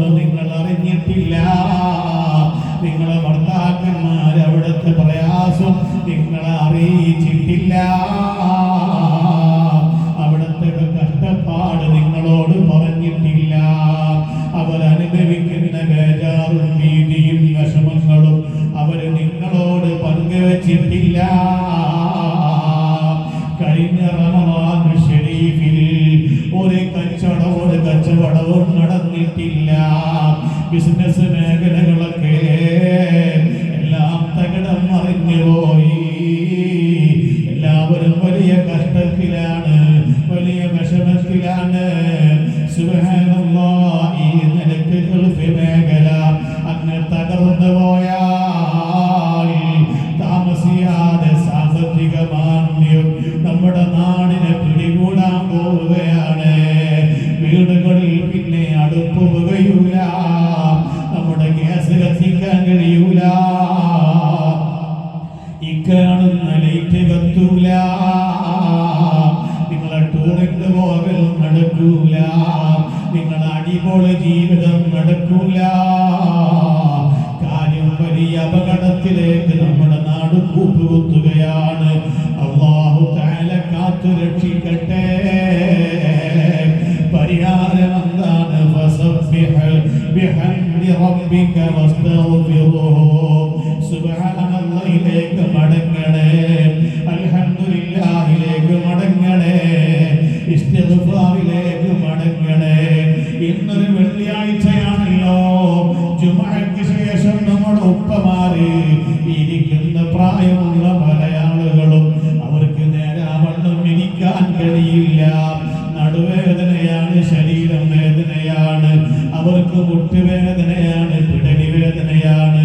പോകുന്നത് നിങ്ങൾ അറിഞ്ഞിട്ടില്ല. നിങ്ങളെ ഭർത്താക്കന്മാർ അവിടുത്തെ പ്രയാസം നിങ്ങളെ അറിയിച്ചിട്ടില്ല. അവിടുത്തെ കഷ്ടപ്പാട് നിങ്ങളോട് പറഞ്ഞിട്ടില്ല. അവരനുഭവിക്കുന്ന ബേജാറും ഭീതിയും വിഷമങ്ങളും അവര് നിങ്ങളോട് പങ്കുവച്ചിട്ടില്ല. കഴിഞ്ഞ റമദാൻ ശരീഫിൽ ഒരു കച്ചവടവും നടന്നിട്ടില്ല. ബിസിനസ് മേഖലകളൊക്കെ എല്ലാം തകിടം മറിഞ്ഞു പോയി. എല്ലാവരും വലിയ കഷ്ടത്തിലാണ്, വലിയ വിഷമത്തിലാണ്. സുബ്ഹാനല്ലാഹ്, ഈ നിലക്ക് ഗൾഫ് മേഖല അങ്ങ് തകർന്നു പോയാൽ താമസിയാതെ സാമ്പത്തിക മാന്ദ്യം നമ്മുടെ നാടിനെ പിടികൂടാൻ പോവുകയാണ്. വീടുകളിൽ പിന്നെ അടുപ്പ് പുകയൂല, നമ്മുടെ ഗ്യാസ് കത്തിക്കാൻ കഴിയൂല, ഈ കാണുന്ന ലൈറ്റ് കത്തൂല, നിങ്ങളെ ടൂറിന് പോകൽ നടക്കൂല, നിങ്ങളെ അടിപൊളി ജീവിതം നടക്കൂല. കാര്യം വലിയ അപകടത്തിലേക്ക് നമ്മുടെ നാട് കൂട്ടുകുത്തുകയാണ്. അല്ലാഹു തആല കാത്തു രക്ഷിക്കട്ടെ. പരിഹാരം എന്താണ്? ഫസബ്ബിഹ് ബിഹംദി റബ്ബിക വസ്തഗ്ഫിറുഹു. സുബ്ഹാനല്ലാഹിലേക്ക് മടങ്ങണേ, അൽഹംദുലില്ലാഹിലേക്ക് മടങ്ങണേ, ഇസ്തിഗ്ഫാറിലേക്ക് മടങ്ങണേ. ഇന്നൊരു വെള്ളിയാഴ്ചയാണല്ലോ. ജുമുഅക്ക് ശേഷം നമ്മുടെ ഉപ്പമാര് ഇരിക്കുന്ന പ്രായമുള്ള പല ആളുകളും അവർക്ക് നേരാവണ്ണം ഇരിക്കാൻ കഴിയില്ല. നടുവേദനയാണ്, ശരീരം വേദനയാണ്, അവർക്ക് മുട്ടുവേദനയാണ്, പിടലി വേദനയാണ്,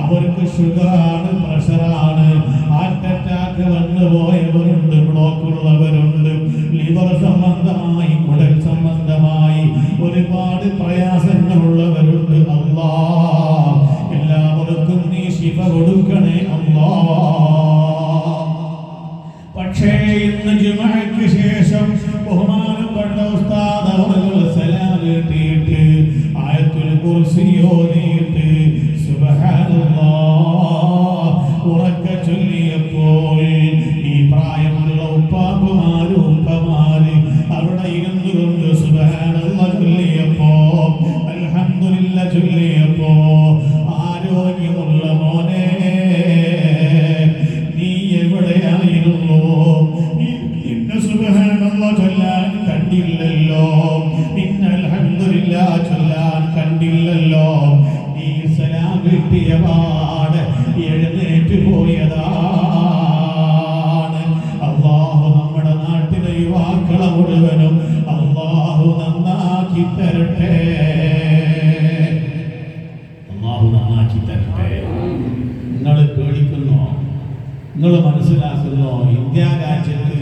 അവർക്ക് ഷുഗറാണ്, പ്രഷറാണ്, ഹാർട്ട് അറ്റാക്ക് വന്നു പോയവരുണ്ട്, ബ്ലോക്കുള്ളവരുണ്ട്, ലിവർ സംബന്ധമായി, കുടൽ സംബന്ധമായി ഒരുപാട് പ്രയാസങ്ങളുള്ളവരുണ്ട്. അല്ലാഹ് എല്ലാവർക്കും നീ ശിഫ കൊടുക്കണേ അല്ലാഹ്. പക്ഷേ ഇന്ന് ജുമുഅക്ക് ശേഷം ബഹുമാനപ്പെട്ട ഉസ്താദ് അവர்கள் സലാം കേട്ടിട്ട് ആയത്തുൽ കുർസി ഓതിയിട്ട് സുബ്ഹാനല്ലാഹ് ഉറക്കെ ചൊല്ലിയപ്പോൾ ഈ പ്രായമുള്ള ഉപ്പാപ്പമാര് ഉപ്പമാര് അവിടെ ഇരുന്നുകൊണ്ട് സുബ്ഹാനല്ലാഹ് ചൊല്ലിയപ്പോ, അൽഹംദുലില്ലാഹ് ചൊല്ലിയപ്പോ, ആരോഗ്യമുള്ള മോനെ നീ എവിടെയായിരുന്നു? നിന്നെ സുബ്ഹാനല്ലാഹ് ചൊല്ലാൻ കണ്ടില്ലല്ലോ, നിന്നെ അൽഹംദുലില്ലാഹ് ചൊല്ലാൻ കണ്ടില്ലല്ലോ. നീ സലാം കിട്ടിയ പാട് എഴുന്നേറ്റ് പോയതാണ്. അല്ലാഹു നമ്മുടെ നാട്ടിലെ യുവാക്കളെ മുഴുവനും അല്ലാഹു നന്നാക്കി തരട്ടെ, അല്ലാഹു നന്നാക്കി തരട്ടെ. നിങ്ങൾ പേടിക്കുന്നോ? നിങ്ങൾ മനസ്സിലാക്കുന്നോ? ഇന്ത്യ രാജ്യത്ത്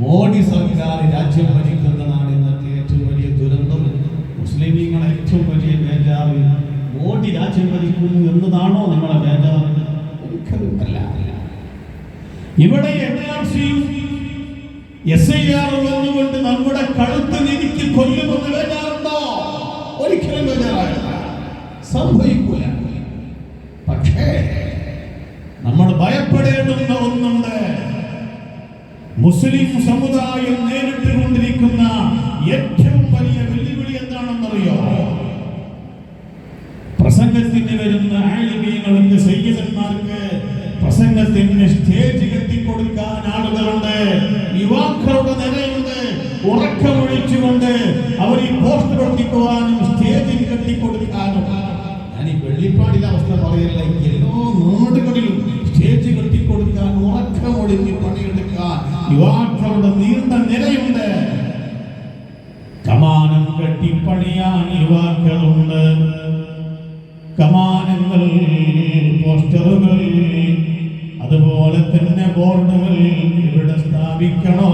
മോഡി സർക്കാർ രാജ്യം ഭരിക്കുന്നതാണ് ഇന്നത്തെ ഏറ്റവും വലിയ ദുരന്തം. മുസ്ലിമീങ്ങളെ ഏറ്റവും വലിയ ബേജാറ് മോഡി രാജ്യം ഭരിക്കുന്നു എന്നതാണോ നിങ്ങളെ ബേജാറ്? ഒരിക്കലും അല്ല. ഇവിടെ SIR വന്നുകൊണ്ട് നമ്മുടെ കഴുത്ത് ഞെരിക്ക് കൊല്ലുമെന്ന് ബേജാറുണ്ടോ? ഒരിക്കലും ബേജാറില്ല, സംഭവിക്കൂല. പക്ഷേ നമ്മൾ ഭയപ്പെടേണ്ടുന്ന ഒന്നുണ്ട്. മുസ്ലിം സമുദായം നേരിട്ടുകൊണ്ടിരിക്കുന്ന ഏറ്റവും വലിയ വെല്ലുവിളി എന്താണെന്നറിയോ? പ്രസംഗത്തിന് വരുന്ന ആലിമീങ്ങൾക്ക്, സയ്യിദന്മാർക്ക് പ്രസംഗത്തിന് സ്റ്റേജ് കെട്ടിക്കൊടുക്കാൻ ആളുകളുണ്ട്, യുവാക്കളുടെ നിരയുണ്ട്. ഉറക്കമൊഴിച്ചുകൊണ്ട് അവർ ഈ പോസ്റ്റ് പ്രവർത്തിക്കുവാനും സ്റ്റേജിൽ കെട്ടിക്കൊടുക്കാനും. ഞാൻ ഈ വെള്ളിപ്പാടിന്റെ അവസ്ഥ പറയല്ല, എല്ലാ നാടുകളിലും സ്റ്റേജ് കെട്ടിക്കൊടുക്കാൻ, ഉറക്കമൊഴിഞ്ഞ് പണിയെടുക്കാൻ യുവാക്കളുടെ നീണ്ട നിരയുണ്ട്. കമാനം കെട്ടിപ്പണിയാൻ യുവാക്കളുണ്ട്. കമാനങ്ങൾ, പോസ്റ്ററുകൾ, അതുപോലെ തന്നെ ബോർഡുകൾ ഇവിടെ സ്ഥാപിക്കണോ?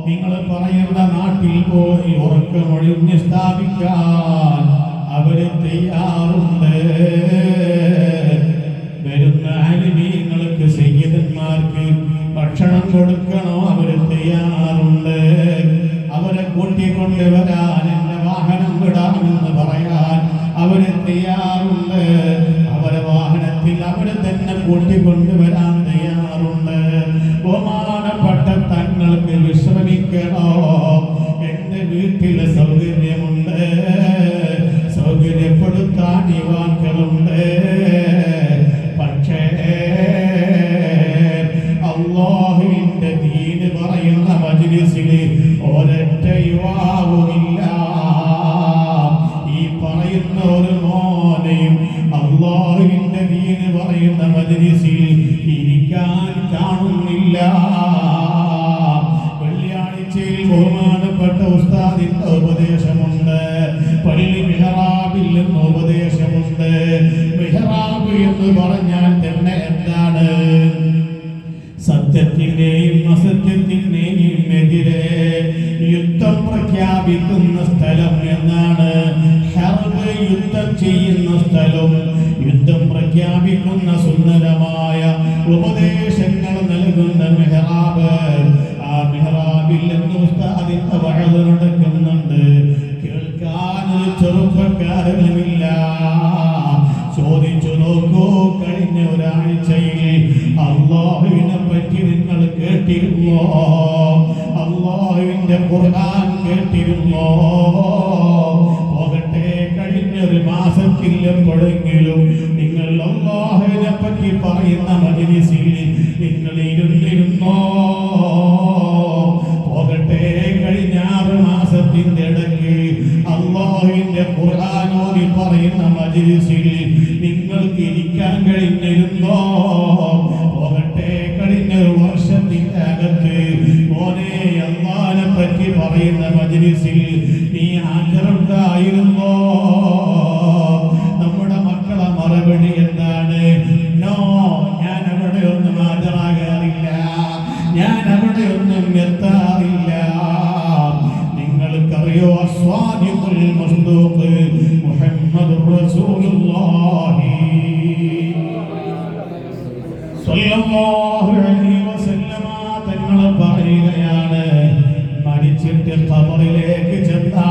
നിങ്ങൾ പറയുന്ന നാട്ടിൽ പോയി ഉറക്കമൊഴിഞ്ഞ് സ്ഥാപിക്കാൻ അവര് തയ്യാറുണ്ട്. വരുന്ന ആലിമീങ്ങൾക്ക്, സയ്യിദന്മാർക്ക് ഭക്ഷണം കൊടുക്കണോ? അവര് തയ്യാറുണ്ട്. അവരെ കൂട്ടിക്കൊണ്ടുവരാൻ എന്റെ വാഹനം വിടാമെന്ന് തയ്യാറുണ്ട്. അവരെ വാഹനത്തിൽ അവിടെ തന്നെ കൂട്ടിക്കൊണ്ടുവരാൻ തയ്യാറുണ്ട്. ബഹുമാനപ്പെട്ട തങ്ങൾക്ക് വിശ്രമിക്കണോ? എന്റെ വീട്ടിലെ സൗകര്യമുണ്ട്, സൗകര്യപ്പെടുത്താൻ യുവാക്കളുണ്ട്. പക്ഷേ അല്ലാഹുവിന്റെ ദീൻ പറയുന്ന മജ്‌ലിസിൽ ഒരൊറ്റ യുവാവുമില്ല. ഈ പറയുന്ന ഒരു മോനെയും അല്ലാഹുവിന്റെ ദീൻ പറയുന്ന മജ്‌ലിസിൽ ഇരിക്കാൻ കാണുന്നില്ല. വെള്ളിയാഴ്ചയിൽ ബഹുമാനപ്പെട്ട ഉസ്താദിന്റെ ഉപദേശമുണ്ട്, പള്ളി മിഹ്റാബിൽ നിന്ന് ഉപദേശമുണ്ട്. മിഹ്റാബ് എന്ന് പറഞ്ഞാൽ തന്നെ എന്താണ്? സത്യത്തിന്റെയും അസത്യത്തിന്റെയും എതിരെ യുദ്ധം പ്രഖ്യാപിക്കുന്ന സ്ഥലം എന്നാണ്. ഹർബ് യുദ്ധം ചെയ്യുന്ന സ്ഥലം, യുദ്ധം പ്രഖ്യാപിക്കുന്ന സുന്ദരമായ ഉപദേശങ്ങൾ നൽകുന്ന മിഹ്റാബ്. ആ മിഹ്റാബിൽ നിന്ന് ഉസ്താദിന്റെ വഅദ് നടക്കുന്നുണ്ട്. കേൾക്കാൻ ഒരു ചെറുപ്പക്കാരനുമില്ല. ചോദിച്ചു നോക്കൂ, കഴിഞ്ഞ ഒരാഴ്ചയിൽ അല്ലാഹുവിനെ പറ്റി നിങ്ങൾ കേട്ടിരുന്നോ? അല്ലാഹുവിന്റെ ഖുർആൻ കേട്ടിരുന്നോ? പോകട്ടെ, കഴിഞ്ഞ ഒരു മാസത്തിൽ എപ്പോഴെങ്കിലും നിങ്ങൾ അല്ലാഹുവിനെ പറ്റി പറയുന്ന മജ്‌ലിസിൽ നിങ്ങൾ ഇരുന്നിരുന്നോ? പോകട്ടെ, കഴിഞ്ഞ 6 മാസത്തിന്റെ ഇടയ്ക്ക് അല്ലാഹുവിന്റെ ഖുർആൻ ഓതി പറയുന്ന മജ്‌ലിസിൽ നിങ്ങൾക്ക് ഇരിക്കാൻ കഴിഞ്ഞിരുന്നോ? പോകട്ടെ, കഴിഞ്ഞ ഒരു വർഷത്തിന്റെ അകത്ത് മോനെ അല്ലാഹുവിനെ പറ്റി പറയുന്ന മജ്‌ലിസിൽ നീ ഹാജറുണ്ടായിരുന്നോ? നമ്മുടെ മക്കളെ മറുപടി എന്താണ്? നോ, ഞാൻ അവിടെ ഒന്നും ഹാജരാകാറില്ല, ഞാൻ അവിടെ ഒന്നും എത്താറില്ല. നിങ്ങൾക്കറിയോ, അസ്വാദിഖുൽ മസ്ദൂഖ് മുഹമ്മദുർ റസൂലുള്ളാഹി സ്വല്ലല്ലാഹു അലൈഹി വസല്ലമ തങ്ങൾ പറയുകയാണ്, മരിച്ചിട്ട് ഖബറിലേക്ക് ചെന്നാൽ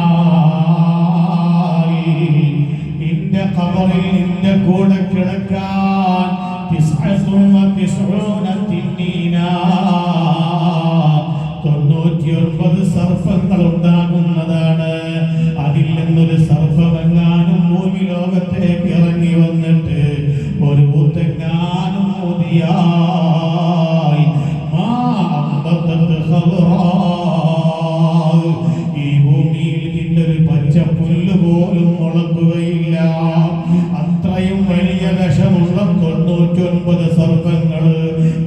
നിന്റെ ഖബറിൽ നിന്റെ കൂടെ കിടക്കാൻ 99 സർപ്പങ്ങൾ ഉണ്ടാകുന്നതാണ്. അതിൽ നിന്നൊരു സർപ്പമെങ്ങാനും ഭൂമി ലോകത്തേക്ക് ഇറങ്ങി വന്നിട്ട് ഒരു ഊത്തെങ്ങാനും ഊതിയാൽ ഈ ഭൂമിയിൽ നിന്നൊരു പച്ച പുല്ല് പോലും മുളക്കുകയില്ല. അത്രയും വലിയ വിഷമുള്ള 99 സർപ്പങ്ങൾ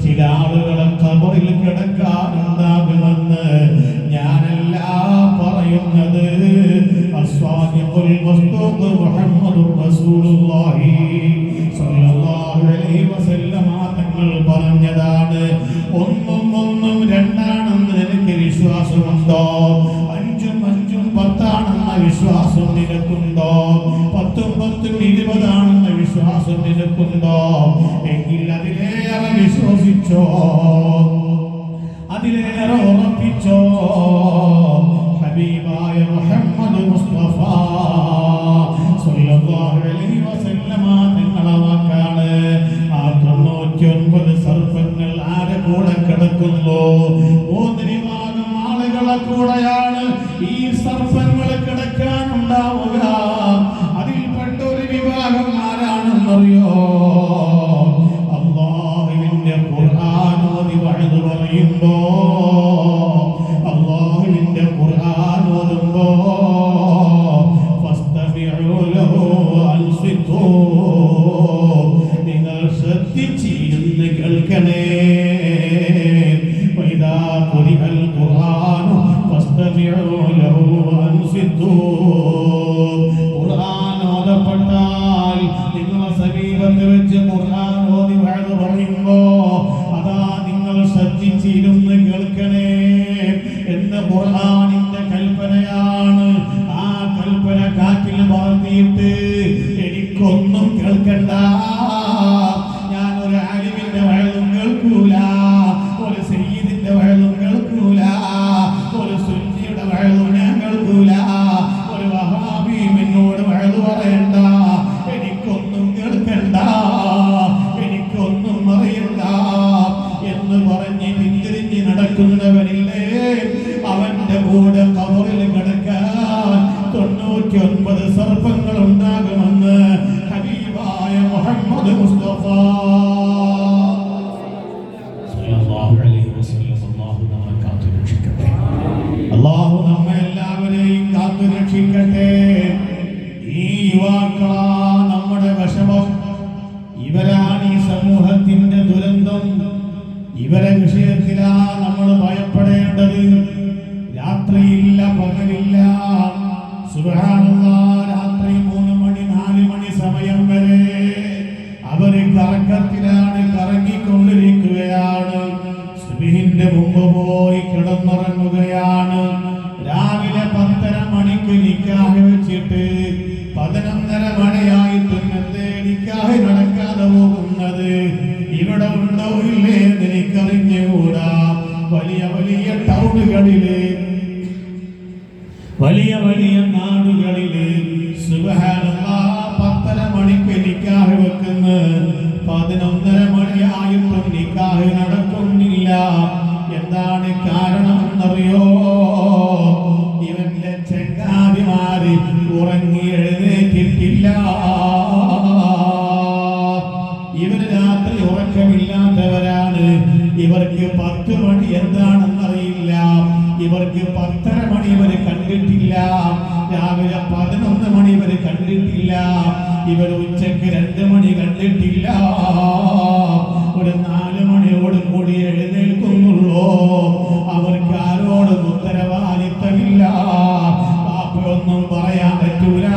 ചില ആളുകളെ ഖബറിൽ കിടക്കാനുണ്ടാകുമെന്ന് ഞാനല്ല പറയുന്നത്. അസ്വാദിഖുൽ മസ്ദൂഖ് മുഹമ്മദുർ റസൂലുള്ളാഹി സ്വല്ലല്ലാഹു അലൈഹി വസല്ലമ തങ്ങൾ പറഞ്ഞതാണ്. ഒന്നും രണ്ടാണെന്ന് നിനക്ക് വിശ്വാസമുണ്ടോ? 5 10 വിശ്വാസം നിനക്കുണ്ടോ? 10 20 ആണെന്ന വിശ്വാസം നിനക്കുണ്ടോ? എങ്കിൽ അതിലേറെ വിശ്വസിച്ചോ, അതിലേറെ ഉറപ്പിച്ചോ. ഹബീബായ മുഹമ്മദ് മുസ്തഫ സ്വല്ലല്ലാഹു അലൈഹി വസല്ലമ തങ്ങളെ വാക്കാണ്. ആ 99 സർപ്പങ്ങൾ ആരെ കൂടെ കിടക്കുന്നു? 3 വിഭാഗം ആളുകളെ കൂടെയാണ് ഈ സർപ്പങ്ങൾ കിടക്കാനുണ്ടാവുക. അതിൽപ്പെട്ട ഒരു വിഭാഗം ആരാണെന്നറിയോ? അല്ലാഹുവിന്റെ ഖുർആൻ ഓതി വഅദ് പറയുമ്പോ, അല്ലാഹുവിന്റെ ഖുർആൻ ഓതുമ്പോ ഫസ്തമിഉ ലഹു അൻസിതു, നിങ്ങൾ ശ്രദ്ധിച്ചിരുന്ന് കേൾക്കണേ. വഇദാ ഖുരിഅൽ ഖുർആൻ ഫസ്തമിഉ ലഹു അൻസിതു. ഖുർആൻ ഓതപ്പെട്ടാൽ നിങ്ങളെ സമീപത്ത് വെച്ച് ഖുർആൻ ഓതി വഅദ് പറയുമ്പോ അതാ നിങ്ങൾ ശ്രദ്ധിച്ചിരുന്ന് കേൾക്കണേ എന്ന ഖുർആനിന്റെ കൽപ്പനയാണ്. ആ കൽപ്പന കാറ്റിൽ പറത്തിയിട്ട് എനിക്കൊന്നും കേൾക്കണ്ട, ഞാൻ ഒരു ആലിമിന്റെ വഅദും കേൾക്കൂല, ഒരു സയ്യിദിന്റെ വഅദും കേൾക്കൂല, ഒരു സുന്നിയുടെ വഅദും ഞാൻ കേൾക്കൂല, ഒരു വഹാബി എന്നോട് വഅദ് പറയണ്ട, മക്കളാ നമ്മുടെ വിഷമം. ഇവരാണ് ഈ സമൂഹത്തിന്റെ ദുരന്തം. ഇവരെ വിഷയത്തിലാ നമ്മൾ ഭയപ്പെടേണ്ടത്. രാത്രിയില്ല, പകലില്ല. സുബ്ഹാനല്ലാഹ്, രാത്രി 3 മണി 4 മണി സമയം വരെ അവര് കറക്കത്തിലാണ്, കറങ്ങിക്കൊണ്ടിരിക്കുകയാണ്. സുബ്ഹിന്റെ മുമ്പ് പോയി കിടന്നുറങ്ങുകയാണ്. രാവിലെ 10:30 മണിക്ക് നിക്കാഹ് വെച്ചിട്ട് 11:30 മണിയായിട്ടും എന്തേ നിക്കാഹ് നടക്കാതെ പോകുന്നത്? ഇവിടെ ഉണ്ടോ ഇല്ലേ എന്ന് എനിക്കറിഞ്ഞുകൂടാ. വലിയ വലിയ ടൗണുകളില്, വലിയ വലിയ നാടുകളില് സുബ്ഹാനല്ലാഹ് 10:30 മണിക്ക് നിക്കാഹ് വെക്കുന്നു. 11:30 മണിയായിട്ടും നിക്കാഹ് നടക്കുന്നില്ല. എന്താണ് കാരണമെന്നറിയോ? ഇവന്റെ ചങ്ങാതിമാര് ഉറങ്ങി എഴുന്നേറ്റിട്ടില്ല. ഇവര് രാത്രി ഉറക്കമില്ലാത്തവരാണ്. ഇവർക്ക് 10 മണി എന്താണെന്നറിയില്ല. ഇവർക്ക് 10:30 മണി ഇവര് കണ്ടിട്ടില്ല. രാവിലെ 11 മണി ഇവര് കണ്ടിട്ടില്ല. ഇവർ ഉച്ചക്ക് 2 മണി കണ്ടിട്ടില്ല. ഒരു 4 മണിയോട് കൂടി എഴുന്നേൽക്കുന്നുള്ളൂ. അവർക്ക് ആരോടും ഉത്തരവാദിത്തമില്ല. പാപ്പയൊന്നും പറയാൻ പറ്റൂല,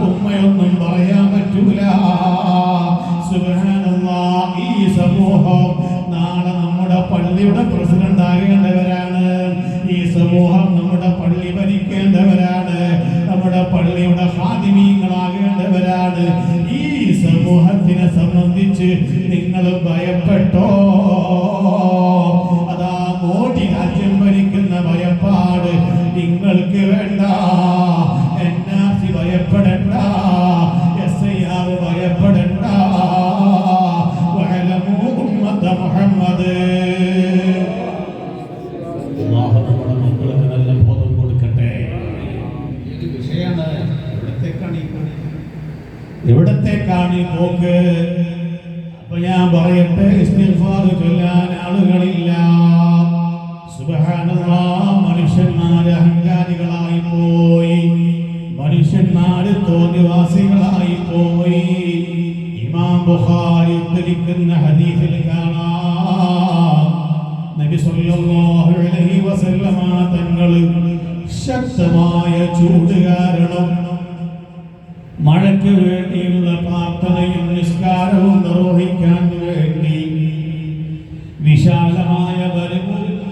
ഉമ്മയൊന്നും പറയാൻ പറ്റൂല. സുബ്ഹാനല്ലാഹ്, ഈ സമൂഹം നാളെ നമ്മുടെ പള്ളിയുടെ പ്രസിഡന്റ് ആകേണ്ടവരാണ്. ഈ സമൂഹം നമ്മുടെ പള്ളി ഭരിക്കേണ്ടവരാണ്. നമ്മുടെ പള്ളിയുടെ ഖാദിമീങ്ങളാകേണ്ടവരാണ്. ഈ സമൂഹത്തിനെ സംബന്ധിച്ച് നിങ്ങൾ ഭയപ്പെട്ടോ? അതാ മോഡി രാജ്യം ഭരിക്കുന്ന ഭയപ്പാട് നിങ്ങൾക്ക് വേണ്ട. NRC ഭയപ്പെടണ്ട, SIR ഭയപ്പെടണ്ട. വഅലമു ഉമ്മത മുഹമ്മദ്. അല്ലാഹു നമ്മുടെ മക്കൾക്ക് നല്ല ബോധം കൊടുക്കട്ടെ. ഇത് വിഷയമാണ്. എവിടത്തേക്കാണ് ഈ പോക്ക്? അപ്പൊ ഞാൻ പറയട്ടെ, ഇസ്തിഗ്ഫാർ ചൊല്ലാൻ ആളുകളില്ല. സുബ്ഹാനല്ലാഹ്, മനുഷ്യന്മാര് അഹങ്കാരികളായി പോയി. മനുഷ്യന്മാര് തോന്നിവാസികളായി പോയി. ഇമാം ബുഖാരി ഉദ്ധരിക്കുന്ന ഹദീസിൽ കാണാം, നബി സല്ലല്ലാഹു അലൈഹി വസല്ലമ തങ്ങൾ ശക്തമായ ചൂട് കാരണം മഴയ്ക്ക് വേണ്ടിയുള്ള പ്രാർത്ഥനയും നിസ്കാരവും നിർവഹിക്കാൻ വേണ്ടി വിശാലമായ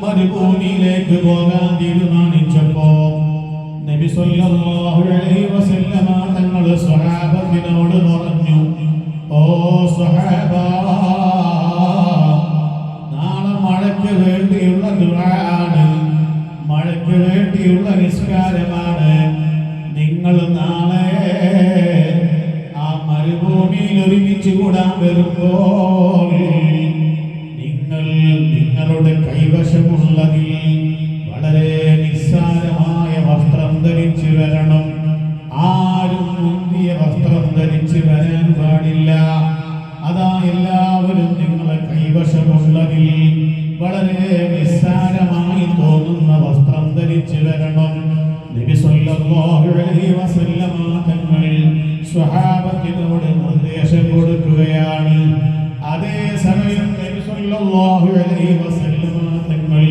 മരുഭൂമിയിലേക്ക് പോകാൻ തീരുമാനിച്ചപ്പോ നബി സല്ലല്ലാഹു അലൈഹി വസല്ലമ തങ്ങൾ സ്വഹാബത്തിനോട് പറഞ്ഞു, ഓ സ്വഹാബ, നാളെ മഴയ്ക്ക് വേണ്ടിയുള്ള ദുആണ്, മഴയ്ക്ക് വേണ്ടിയുള്ള നിസ്കാരമാണ്. നിങ്ങൾ നാളെ ആ മരുഭൂമിയിൽ ഒരുമിച്ച് കൂടാൻ വരുമ്പോൾ നിങ്ങൾ നിങ്ങളുടെ കൈവശമുള്ളതിൽ വളരെ നിസ്സാരമായ വസ്ത്രം ധരിച്ചു വരണം. ആരും മുന്തിയ വസ്ത്രം ധരിച്ചു വരാൻ പാടില്ല. അതാ എല്ലാവരും നിങ്ങളെ കൈവശമുള്ളതിൽ വളരെ നിസ്സാരമായി തോന്നുന്ന വസ്ത്രം ധരിച്ചു വരണം. നബി സല്ലല്ലാഹു അലൈഹി വസല്ലമ തങ്ങൾ സ്വഹാബത്തിനോട് നിർദ്ദേശം കൊടുക്കുകയാണ്. അതേ സമയം നബി സല്ലല്ലാഹു അലൈഹി വസല്ലമ തങ്ങൾ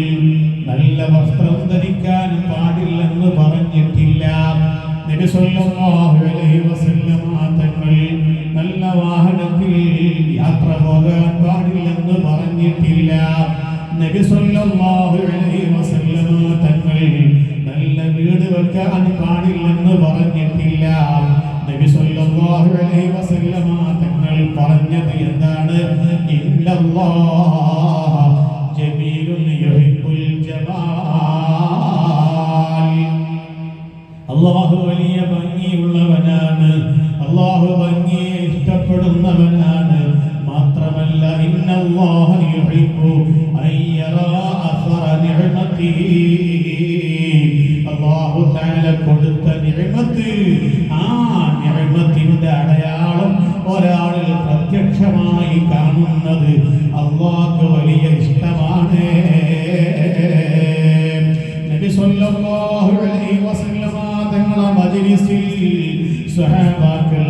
നല്ല വസ്ത്രം ധരിക്കാൻ പാടില്ലെന്ന് പറഞ്ഞിട്ടില്ല. നബി സല്ലല്ലാഹു അലൈഹി വസല്ലമ തങ്ങൾ നല്ല വാഹനത്തിൽ യാത്ര പോകാൻ പാടില്ലെന്ന് പറഞ്ഞിട്ടില്ല. നബി സല്ലല്ലാഹു അലൈഹി വസല്ലമ തങ്ങൾ നല്ല വീട് വെക്കാൻ പാടില്ലെന്ന് പറഞ്ഞിട്ടില്ല. നബി സല്ലല്ലാഹു അലൈഹി വസല്ലമ തങ്ങൾ പറഞ്ഞത് എന്താണ്? ഇന്നല്ലാഹ ജമീലുൻ യുഹിബ്ബുൽ ജമാൽ. അല്ലാഹു വലിയ ഭംഗിയുള്ളവനാണ്. അല്ലാഹു ഭംഗിയെ ഇഷ്ടപ്പെടുന്നവനാണ്. മാത്രമല്ല, ഇന്നല്ലാഹ യുഹിബ്ബു അയ്യറാ അസ്റ നിഅമതിഹി. അല്ലാഹു തആല കൊടുത്ത നിഅമത്ത്, ആ നിഅമത്തിന്റെ അടയാളം ഒരാളിൽ പ്രത്യക്ഷമായി കാണുന്നത് അല്ലാഹുവിന് വലിയ ഇഷ്ടമാണ്. നബി സല്ലല്ലാഹു അലൈഹി വസല്ലമ തങ്ങളുടെ മജ്‌ലിസിൽ സ്വഹാബാക്കൾ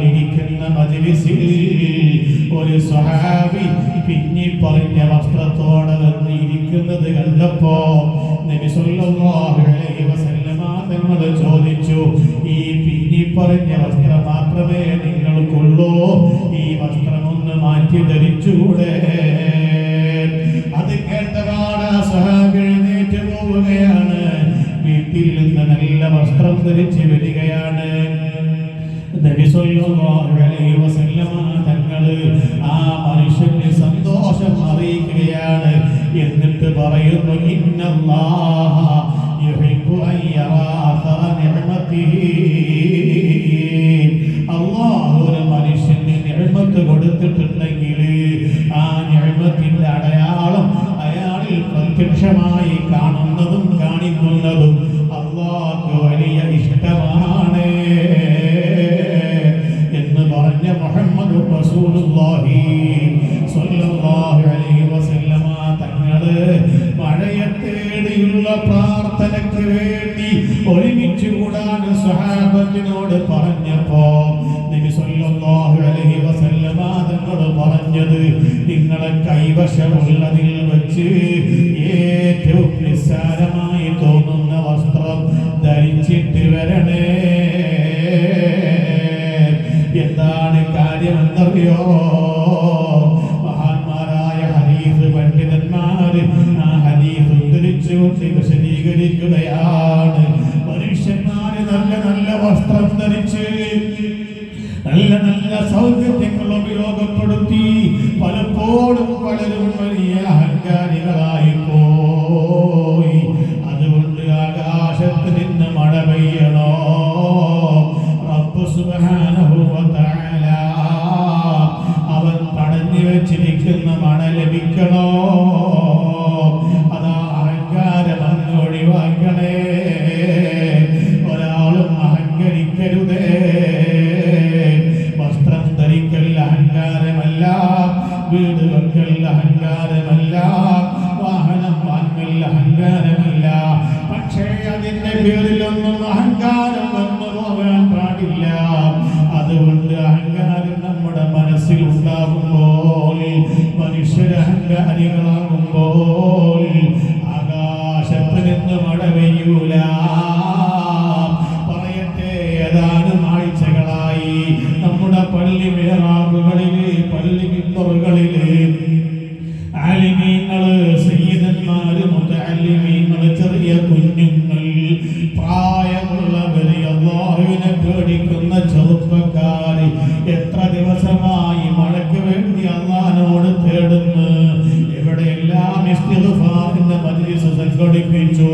പിന്നി പറഞ്ഞ വസ്ത്രത്തോടെ ഇരിക്കുന്നത് കണ്ടപ്പോ നബി സല്ലല്ലാഹു അലൈഹി വസല്ലമ തങ്ങൾ ചോദിച്ചു, ഈ പിന്നി പറഞ്ഞ വസ്ത്രം മാത്രമേ നിങ്ങൾക്കുള്ളൂ, ഈ വസ്ത്രം ഒന്ന് മാറ്റി ധരിച്ചൂടെ? അത് കേട്ടപാട് സഹാബി എഴുന്നേറ്റ് പോവുകയാണ്. വീട്ടിൽ നിന്ന് നല്ല വസ്ത്രം ധരിച്ച് വരികയാണ്. നബി സല്ലല്ലാഹു അലൈഹി വസല്ലമ തങ്ങൾ ആ മനുഷ്യന് സന്തോഷം അറിയിക്കുകയാണ്. എന്നിട്ട് പറയുന്നു, ഇന്നല്ലാഹ യുഹിബ്ബു അൻ യറാ അഥറ നിഅമതിഹി. അല്ലാഹു ഒരു മനുഷ്യന് നിഅമത്ത് കൊടുത്തിട്ടുണ്ടെങ്കിൽ ആ നിഅമത്തിന്റെ അടയാളം അയാളിൽ പ്രത്യക്ഷമായി കാണുന്നതും കാണിക്കുന്നതും അല്ലാഹുവിന് വലിയ ഇഷ്ടമാണ് എന്ന് പറഞ്ഞ മുഹമ്മദ് റസൂലുള്ളാഹി സ്വല്ലല്ലാഹു അലൈഹി വസല്ലമ തങ്ങള് മഴയെ തേടിയുള്ള പ്രാർത്ഥനയ്ക്ക് വേണ്ടി ഒരുമിച്ച് കൂടാൻ സ്വഹാബത്തിനോട് പറഞ്ഞപ്പോ നബി സല്ലല്ലാഹു അലൈഹി വസല്ലമ തങ്ങൾ പറഞ്ഞത്, നിങ്ങളെ കൈവശമുള്ളതിൽ വെച്ച് ഏറ്റവും നിസ്സാരമായി തോന്നുന്ന വസ്ത്രം ധരിച്ചിട്ട് വരണേ. എന്താണ് കാര്യമെന്നറിയോ? മഹാന്മാരായ ഹദീസ് പണ്ഡിതന്മാര് ആ ഹദീസ് ഉദ്ധരിച്ചുകൊണ്ട് വിശദീകരിക്കുകയാണ്. മനുഷ്യന്മാര് നല്ല നല്ല വസ്ത്രം ധരിച്ച് നല്ല നല്ല സൗകര്യങ്ങൾ ഉപയോഗപ്പെടുത്തി പലപ്പോഴും പലരും വലിയ അഹങ്കാരികളായി പോയി. അതുകൊണ്ട് ആകാശത്ത് നിന്ന് മഴ പെയ്യണോ? റബ്ബ് സുബ്ഹാനഹു വ തആല അവൻ തടഞ്ഞു വെച്ചിരിക്കുന്ന മഴ ലഭിക്കണോ? അതാ അഹങ്കാരം അങ്ങ് ഒഴിവാക്കണേ. ഒരാളും അഹങ്കരിക്കരുതേ. വസ്ത്രം ധരിക്കൽ അഹങ്കാരമല്ല, വീട് വെക്കൽ അഹങ്കാരമല്ല, വാഹനം വാങ്ങൽ അഹങ്കാരമല്ല. പക്ഷേ അതിന്റെ പേരിലൊന്നും അഹങ്കാരം വന്നു പോകാൻ പാടില്ല. അതുകൊണ്ട് അഹങ്കാരം നമ്മുടെ മനസ്സിൽ ഉണ്ടാകുമ്പോൾ, മനുഷ്യർ അഹങ്കാരികളാകുമ്പോൾ ആകാശത്ത് നിന്ന് മഴ പെയ്യൂല. പറയട്ടെ, ഏതാനും ആഴ്ചകളായി നമ്മുടെ പള്ളി മിഹ്റാബുകളില്, പള്ളി മിമ്പറുകളില് ആലിമീങ്ങള്, സയ്യിദന്മാര്, മുതഅല്ലിമീങ്ങള്, ചെറിയ കുഞ്ഞുങ്ങൾ, പ്രായമുള്ളവര്, അല്ലാഹുവിനെ പേടിക്കുന്ന ചെറുപ്പക്കാര് എത്ര ദിവസമായി മഴയ്ക്ക് വേണ്ടി അല്ലാഹുവിനോട് തേടുന്നു. എവിടെയെല്ലാം ഇസ്തിഗ്ഫാറിന്റെ മജ്ലിസ് സംഘടിപ്പിച്ചു,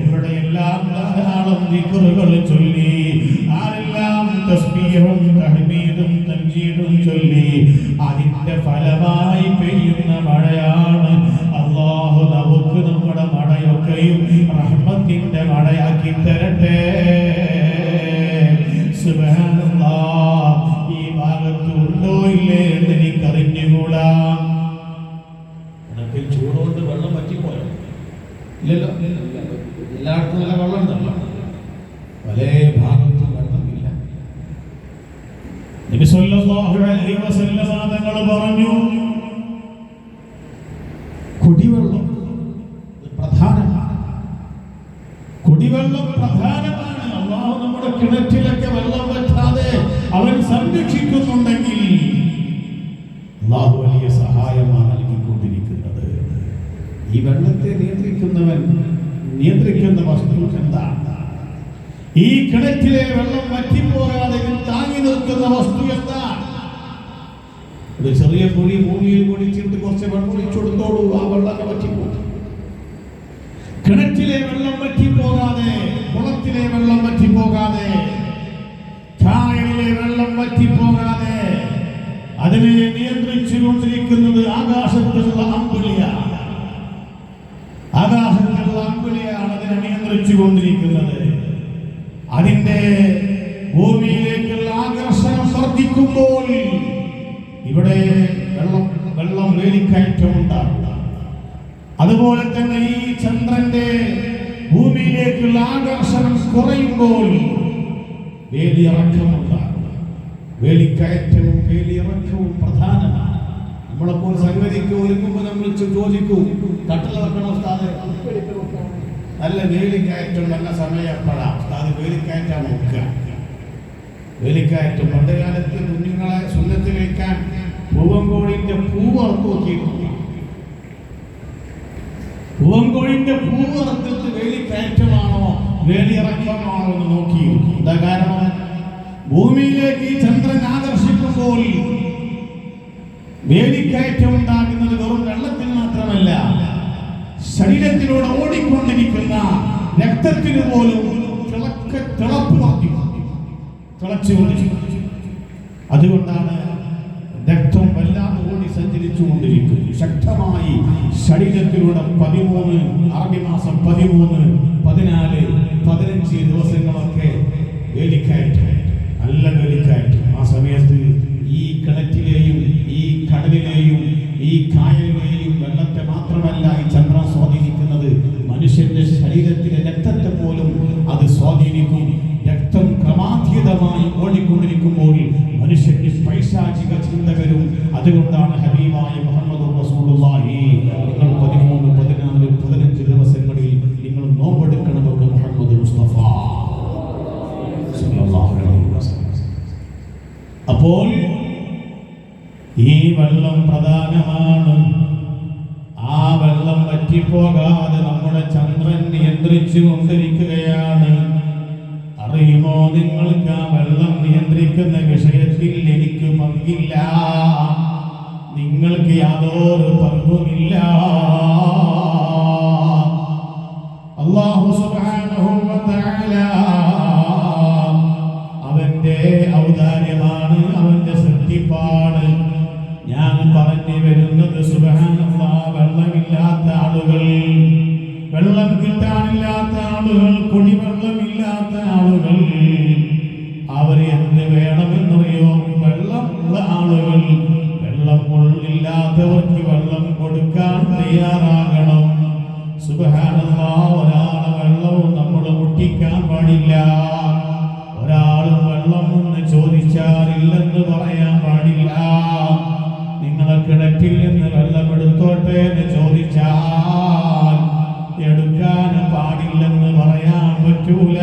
എവിടെയെല്ലാം ധാരാളം ദിക്റുകൾ ചൊല്ലി, ആരെല്ലാം തസ്ബീഹും തഹ്മീദും തൻജീദും ചൊല്ലി, അതിന്റെ ഫലമായി പെയ്യുന്ന മഴയാണ്. അല്ലാഹു നമുക്ക് നമ്മുടെ മഴയൊക്കെയും റഹ്മത്തിന്റെ മഴയാക്കി തരട്ടെ. സുബ്ഹാനല്ലാഹ്. ഈ ഭാഗത്ത് ഉണ്ടോ ഇല്ലേ എന്ന് എനിക്കറിഞ്ഞുകൂടാ. ചൂടുകൊണ്ട് വെള്ളം പറ്റിപ്പോയോ? ഇല്ലല്ലോ. എല്ലായിടത്തും നല്ല വെള്ളം ഉണ്ടല്ലോ, പല ഭാഗത്തും വെള്ളമില്ല. നബി സല്ലല്ലാഹു അലൈഹി വസല്ലമ തങ്ങൾ പറഞ്ഞു, കുടിവെള്ളം പ്രധാനമാണ്. കുടിവെള്ളം പ്രധാനമാണ്. അല്ലാഹു നമ്മുടെ കിണറ്റിലൊക്കെ വെള്ളം വറ്റാതെ അവൻ സംരക്ഷിക്കുന്നുണ്ടെങ്കിൽ അല്ലാഹു വലിയ സഹായമാണ് നൽകിക്കൊണ്ടിരിക്കുന്നത്. ഈ വെള്ളത്തെ നിയന്ത്രിക്കുന്ന വസ്തു എന്താണ്? ഈ കിണറ്റിലെ വെള്ളം വറ്റിപ്പോകാതെ താങ്ങി നിർത്തുന്ന വസ്തു എന്താണ്? ഒരു ചെറിയ കുഴി ഭൂമിയിൽ കുഴിച്ചിട്ട് കുറച്ച് വെള്ളം ഒഴിച്ചു കൊടുത്തോളൂ, ആ വെള്ളം വറ്റിപ്പോകും. കിണറ്റിലെ വെള്ളം വറ്റിപ്പോകാതെ, കുളത്തിലെ വെള്ളം വറ്റിപ്പോകാതെ, കായലിലെ വെള്ളം വറ്റിപ്പോകാതെ അതിനെ നിയന്ത്രിച്ചു കൊണ്ടിരിക്കുന്നത് ആകാശത്തുള്ള അമ്പുലിയാണ്. ആകാശത്തുള്ള അമ്പുലിയാണ് അതിനെ നിയന്ത്രിച്ചു കൊണ്ടിരിക്കുന്നത്. അതിന്റെ ഭൂമിയിലേക്കുള്ള ആകർഷണം വർദ്ധിക്കുമ്പോൾ ഇവിടെ വെള്ളം വേലിക്കയറ്റമുണ്ടാകും. അതുപോലെ തന്നെ ഈ ചന്ദ്രന്റെ ഭൂമിയിലേക്കുള്ള ആകർഷണം കുറയുമ്പോൾ വേലിയിറക്കമുണ്ടാകും. വേലിക്കയറ്റവും വേലിയിറക്കവും പ്രധാനമാണ്. നമ്മളപ്പോൾ സംഗതിക്ക് ഒരുങ്ങുമ്പോൾ നമ്മൾ ചോദിക്കും, കട്ടിൽ വെക്കണം ഉസ്താദ്, നല്ല വേലിക്കയറ്റം നല്ല സമയം എപ്പോഴാണ് ഉസ്താദ്? വേലിക്കയറ്റാണ് നോക്കുക. വേലിക്കയറ്റം പണ്ട് കാലത്ത് കുഞ്ഞുങ്ങളെ സുന്നത്ത് കഴിക്കാൻ പൂവങ്കോഴിന്റെ പൂവറുത്ത് നോക്കിയിരുന്നു. പൂവങ്കോഴിന്റെ പൂവറുത്തിട്ട് വേലിക്കയറ്റമാണോ വേലിയിറക്കമാണോ എന്ന് നോക്കിയിരുന്നു. എന്താ കാരണം? ഭൂമിയിലേക്ക് ചന്ദ്രൻ ആകർഷിക്കുമ്പോൾ വേലിക്കയറ്റം ഉണ്ടാകുന്നത് വെറും വെള്ളത്തിന് മാത്രമല്ല, ശരീരത്തിലൂടെ ഓടിക്കൊണ്ടിരിക്കുന്ന രക്തത്തിന് പോലും തിളച്ചുകൊണ്ടിരിക്കും. അതുകൊണ്ടാണ് രക്തം വല്ലാതെ ഓടി സഞ്ചരിച്ചുകൊണ്ടിരിക്കും. ശക്തമായി ശരീരത്തിലൂടെ 13 അറബി മാസം 13, 14, 15 ദിവസങ്ങളൊക്കെ വേലിക്കയറ്റം, നല്ല വേലിക്കയറ്റം. ആ സമയത്ത് ഈ കിണറ്റിലെയും ഈ കടലിലെയും ഈ കായലിലെയും വെള്ളത്തെ മാത്രമല്ല ഈ ചന്ദ്രൻ സ്വാധീനിക്കുന്നത്, മനുഷ്യന്റെ ശരീരത്തിലെ രക്തത്തെ പോലും അത് സ്വാധീനിക്കും. രക്തം ക്രമാതീതമായി ഓടിക്കൊണ്ടിരിക്കുമ്പോൾ മനുഷ്യന്റെ പൈശാചിക ചിന്തകരും. അതുകൊണ്ടാണ് ഹബീബായ മുഹമ്മദ് റസൂലുള്ളാഹി നിങ്ങൾ 13, 14, 15 ദിവസങ്ങളിൽ നിങ്ങൾ നോമ്പെടുക്കണമെന്ന് മുഹമ്മദ് മുസ്തഫ സല്ലല്ലാഹു അലൈഹി വസല്ലം. അപ്പോൾ ഈ വെള്ളം പ്രധാനമാണ്. ആ വെള്ളം വറ്റിപ്പോകാതെ നമ്മുടെ ചന്ദ്രൻ നിയന്ത്രിച്ചു കൊണ്ടിരിക്കുകയാണ്. അറിയുമോ നിങ്ങൾക്ക്, ആ വെള്ളം നിയന്ത്രിക്കുന്ന വിഷയത്തിൽ എനിക്ക് പങ്കില്ല, നിങ്ങൾക്ക് യാതൊരു പങ്കുമില്ല. അല്ലാഹു സുബ്ഹാനഹു വ തആല അവന്റെ ഔദാര്യമാണ്, അവന്റെ സൃഷ്ടിപ്പാണ്. ഞാൻ പറഞ്ഞു വരുന്നത് സുബ്ഹാനല്ലാഹ്, വെള്ളമില്ലാത്ത ആളുകൾ, വെള്ളം കിട്ടാനില്ലാത്ത ആളുകൾ, കുടിവെള്ളമില്ലാത്ത ആളുകൾ, അവർ എന്ത് വേണമെന്നറിയോ? വെള്ളമുള്ള ആളുകൾ വെള്ളമില്ലാത്തവർക്ക് വെള്ളം കൊടുക്കാൻ തയ്യാറാകണം. സുബ്ഹാനല്ലാഹ്, ഒരാളെ വെള്ളവും നമ്മൾ മുട്ടിക്കാൻ പാടില്ല. ഒരാളും വെള്ളം എന്ന് ചോദിച്ചാൽ ഇല്ലെന്ന് പറയാൻ പാടില്ല. നിങ്ങളെ കിണറ്റിൽ നിന്ന് വെള്ളം എടുത്തോട്ടെ എന്ന് ചോദിച്ചാൽ എടുക്കാൻ പാടില്ലെന്ന് പറയാൻ പറ്റൂല.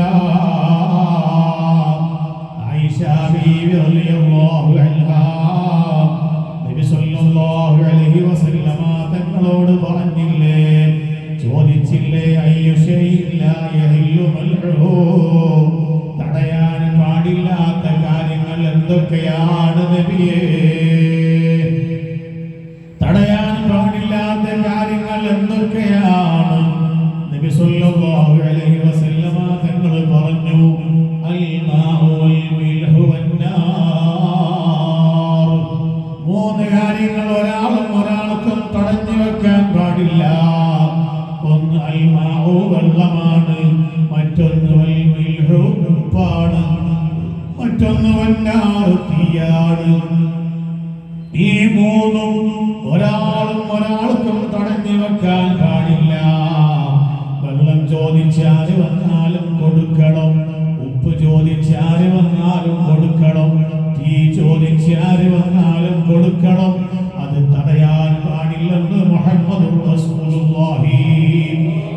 ആയിഷ ബീവി റളിയല്ലാഹു അൻഹാ നബി സല്ലല്ലാഹു അലൈഹി വസല്ലമ തങ്ങളോട് പറഞ്ഞില്ലേ, ചോദിച്ചില്ലേ, അയ്യു ശൈഇൻ ലാ യഹില്ലു മൽഉഹു, തടയാൻ പാടില്ലാത്ത കാര്യങ്ങൾ എന്തൊക്കെയാണ് നബിയേ? തടയാൻ പാടില്ലാത്ത കാര്യങ്ങൾ എന്തൊക്കെയാണ്? നബി സല്ലല്ലാഹു അലൈഹി വസല്ലമ തങ്ങൾ പറഞ്ഞു, അൽ മാഉ വൽ മിൽഹു വന്നാർ. 3 കാര്യങ്ങൾ ഒരാൾക്കും തടഞ്ഞു വെക്കാൻ പാടില്ല. ഒന്ന് അൽ മാഉ, വെള്ളമാണ്. മറ്റൊന്ന് വൽ മിൽഹു, ഉപ്പാണ്. മറ്റൊന്ന് വന്നാർ, തീയാണ്. ഈ 3ഉം ഒരാൾക്കും തടഞ്ഞു വെക്കാൻ പാടില്ല. വെള്ളം ചോദിച്ചാല് വന്നാലും കൊടുക്കണം, ഉപ്പ് ചോദിച്ചാല് വന്നാലും കൊടുക്കണം, തീ ചോദിച്ചാല് വന്നാലും കൊടുക്കണം. അത് തടയാൻ പാടില്ലെന്ന് മുഹമ്മദ് റസൂലുള്ളാഹി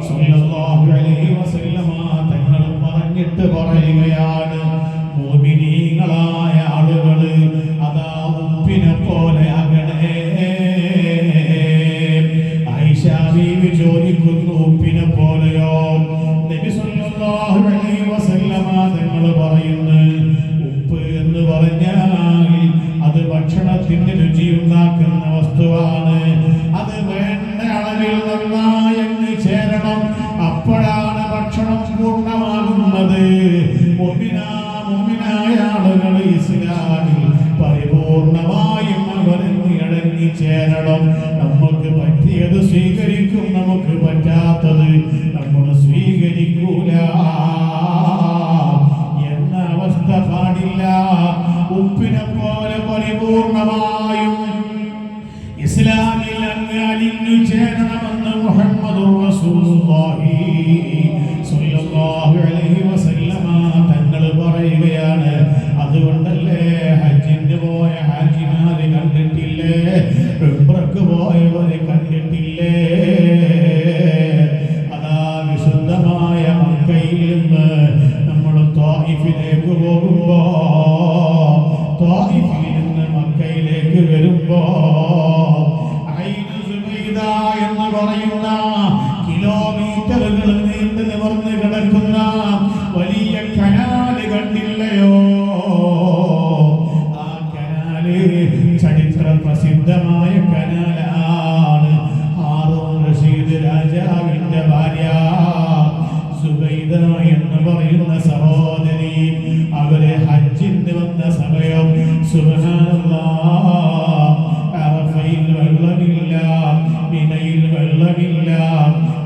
സ്വല്ലല്ലാഹു അലൈഹി വസല്ലമ തങ്ങൾ പറഞ്ഞിട്ട് പറയുകയാണ്, മുഅ്മിനീങ്ങളായ ആളുകള് അതാ ഉപ്പിനെ പോലെ ആകണേ. ആയിഷ ബീവി ചോദിക്കുന്നു, ഉപ്പിനെ പോലെയോ? നബി സല്ലല്ലാഹു അലൈഹി വസല്ലമ തങ്ങൾ പറയുന്നു, ഉപ്പ് എന്ന് പറഞ്ഞാൽ അത് ഭക്ഷണത്തിന്റെ രുചിയുണ്ടാക്കുന്ന വസ്തുവാണ്. അത് വേണ്ട അളവിൽ നന്നായി അങ്ങ് ചേരണം, അപ്പോഴാണ് ഭക്ഷണം പൂർണ്ണമാകുന്നത്. മുഅ്മിനായ ആളുകൾ ഇസ്ലാമിൽ പരിപൂർണമായും അവരങ്ങി ചേരണം. നമുക്ക് പറ്റിയത് സ്വീകരിക്കും, നമുക്ക് പറ്റാത്തത് നമ്മൾ സ്വീകരിക്കൂല എന്ന അവസ്ഥ പാടില്ല. ഉപ്പിനെ പോലെ പരിപൂർണമായും ഇസ്ലാമിൽ അങ്ങ് അലിഞ്ഞു ചേരണമെന്ന് മുഹമ്മദുർ റസൂലുള്ളാഹി സ്വല്ലല്ലാഹു അലൈഹി വസല്ലമ തങ്ങൾ പറയുകയാണ്. അതുകൊണ്ടല്ലേ ഹജ്ജിന് പോയ ഹാജിമാരെ കണ്ടിട്ടില്ലേ, കേട്ടില്ലേ? അതാ വിശുദ്ധമായ മക്കയിൽ നിന്ന് നമ്മൾ ത്വായിഫിലേക്ക് പോകുമ്പോ, ത്വായിഫിൽ നിന്ന് മക്കയിലേക്ക് വരുമ്പോ എന്ന് പറയുന്ന കിലോമീറ്ററുകൾ നീണ്ടു നിവർന്ന് കിടക്കുന്ന വലിയ കനാല് കണ്ടില്ലയോ? ആ കനാല് ചരിത്ര പ്രസിദ്ധമായ കനാലാണ്. ഹാറൂൻ റഷീദ് രാജാവിന്റെ ഭാര്യ സുബൈദ എന്ന് പറയുന്ന സഹോദരി, അവരെ ഹജ്ജിന് വന്ന സമയം സുബ്ഹാനല്ലാഹ്, അറഫയിൽ വെള്ളമില്ല, മിനയിൽ വെള്ളമില്ല,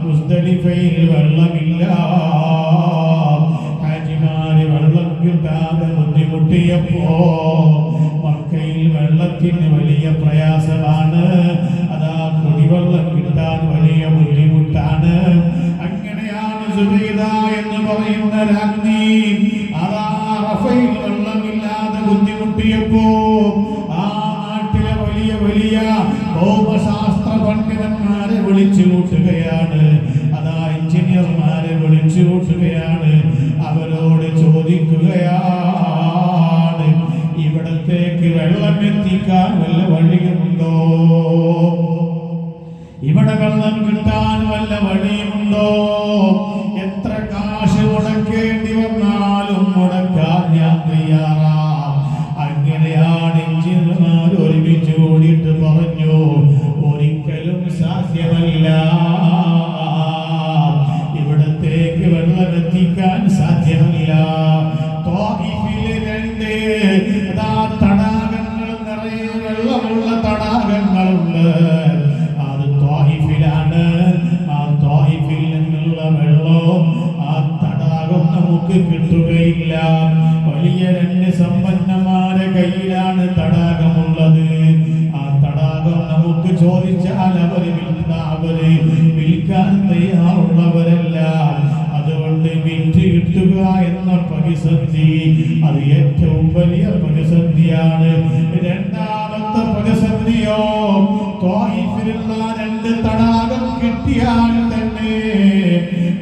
മുസ്ദലിഫയിൽ വെള്ളമില്ല. ഹാജിമാര് വെള്ളം കിട്ടാതെ ബുദ്ധിമുട്ടിയപ്പോ മക്കയിൽ വെള്ളത്തിന് വലിയ പ്രയാസമാണ്. അതാ കുടിവെള്ളം കിട്ടാൻ വലിയ ബുദ്ധിമുട്ടാണ്. അങ്ങനെയാണ് സുബൈദ എന്ന് പറയുന്ന രാജ്ഞി അതാ അറഫയിൽ വെള്ളമില്ലാതെ ബുദ്ധിമുട്ടിയപ്പോ ആ നാട്ടിലെ വലിയ വലിയ ഭൗമശാസ്ത്ര പണ്ഡിതന്മാരെ വിളിച്ചു കൂട്ടുകയാണ്. അതാ എഞ്ചിനീയർമാരെ വിളിച്ചു കൂട്ടുകയാണ്. അവരോട് ചോദിക്കുകയാണ്, ഇവിടത്തേക്ക് വെള്ളം എത്തിക്കാൻ വല്ല വഴിയുമുണ്ടോ? ഇവിടെ വെള്ളം കിട്ടാൻ വല്ല വഴിയുമുണ്ടോ? എത്ര കാശ് മുടക്കേണ്ടി വന്നാലും മുടക്കാൻ ഞാൻ തയ്യാറാ. അങ്ങനെയാണ് എഞ്ചിനീയർമാർ ഒരുമിച്ച് കൂടിയിട്ട് പറഞ്ഞു, ഒരിക്കലും സാധ്യമല്ല, ഇവിടത്തേക്ക് വെള്ളം എത്തിക്കാൻ സാധ്യമല്ല. ത്വായിഫിലെ രണ്ട് തടാകങ്ങൾ, നിറയെ വെള്ളമുള്ള തടാകങ്ങളുണ്ട്. അത് ത്വായിഫിലാണ്. ആ ത്വായിഫിൽ നിന്നുള്ള വെള്ളം, ആ തടാകം നമുക്ക് കിട്ടുകയില്ല. വലിയ രണ്ട് സമ്പന്നന്മാരെ കയ്യിലാണ് തടാകമുള്ളത്. ആ തടാകം നമുക്ക് ചോദിച്ചാൽ അവര് വിൽക്കാൻ തയ്യാറുള്ളവരല്ല. അതുകൊണ്ട് വിറ്റ് കിട്ടുക എന്ന പ്രതിസന്ധി അത് ഏറ്റവും വലിയ പ്രതിസന്ധിയാണ്. രണ്ടാമത്തെ പ്രതിസന്ധിയോ, ത്വായിഫിലുള്ള രണ്ട് തടാകം കിട്ടിയാൽ തന്നെ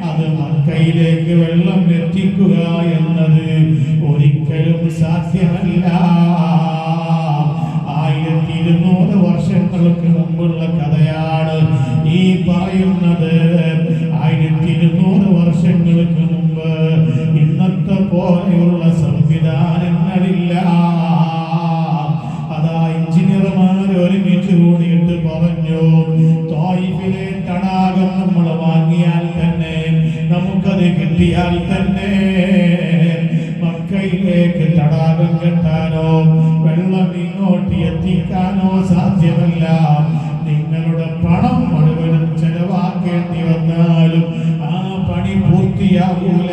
അത് മക്കയിലേക്ക് വെള്ളം എത്തിക്കുക എന്നത് ഒരിക്കലും സാധ്യമല്ല. 1200 വർഷങ്ങൾക്ക് മുമ്പുള്ള കഥയാണ് ഈ പറയുന്നത്. 1200 വർഷങ്ങൾക്ക് മുമ്പ് ഇന്നത്തെ പോലെയുള്ള സംവിധാനങ്ങളില്ല. അതാ എഞ്ചിനീയർമാർ ഒരുമിച്ച് കൂടിയിട്ട് പറഞ്ഞു, ത്വായിഫിലെ തടാകം നമ്മൾ വാങ്ങിയാൽ തന്നെ, നമുക്കത് കിട്ടിയാൽ തന്നെ മക്കയിലേക്ക് തടാകം കെട്ടാനോ വെള്ളം ഇങ്ങോട്ട് എത്തിക്കാനോ സാധ്യമല്ല. നിങ്ങളുടെ പണം മുഴുവനും ചെലവാക്കേണ്ടി വന്നാലും ആ പണി പൂർത്തിയാകൂല.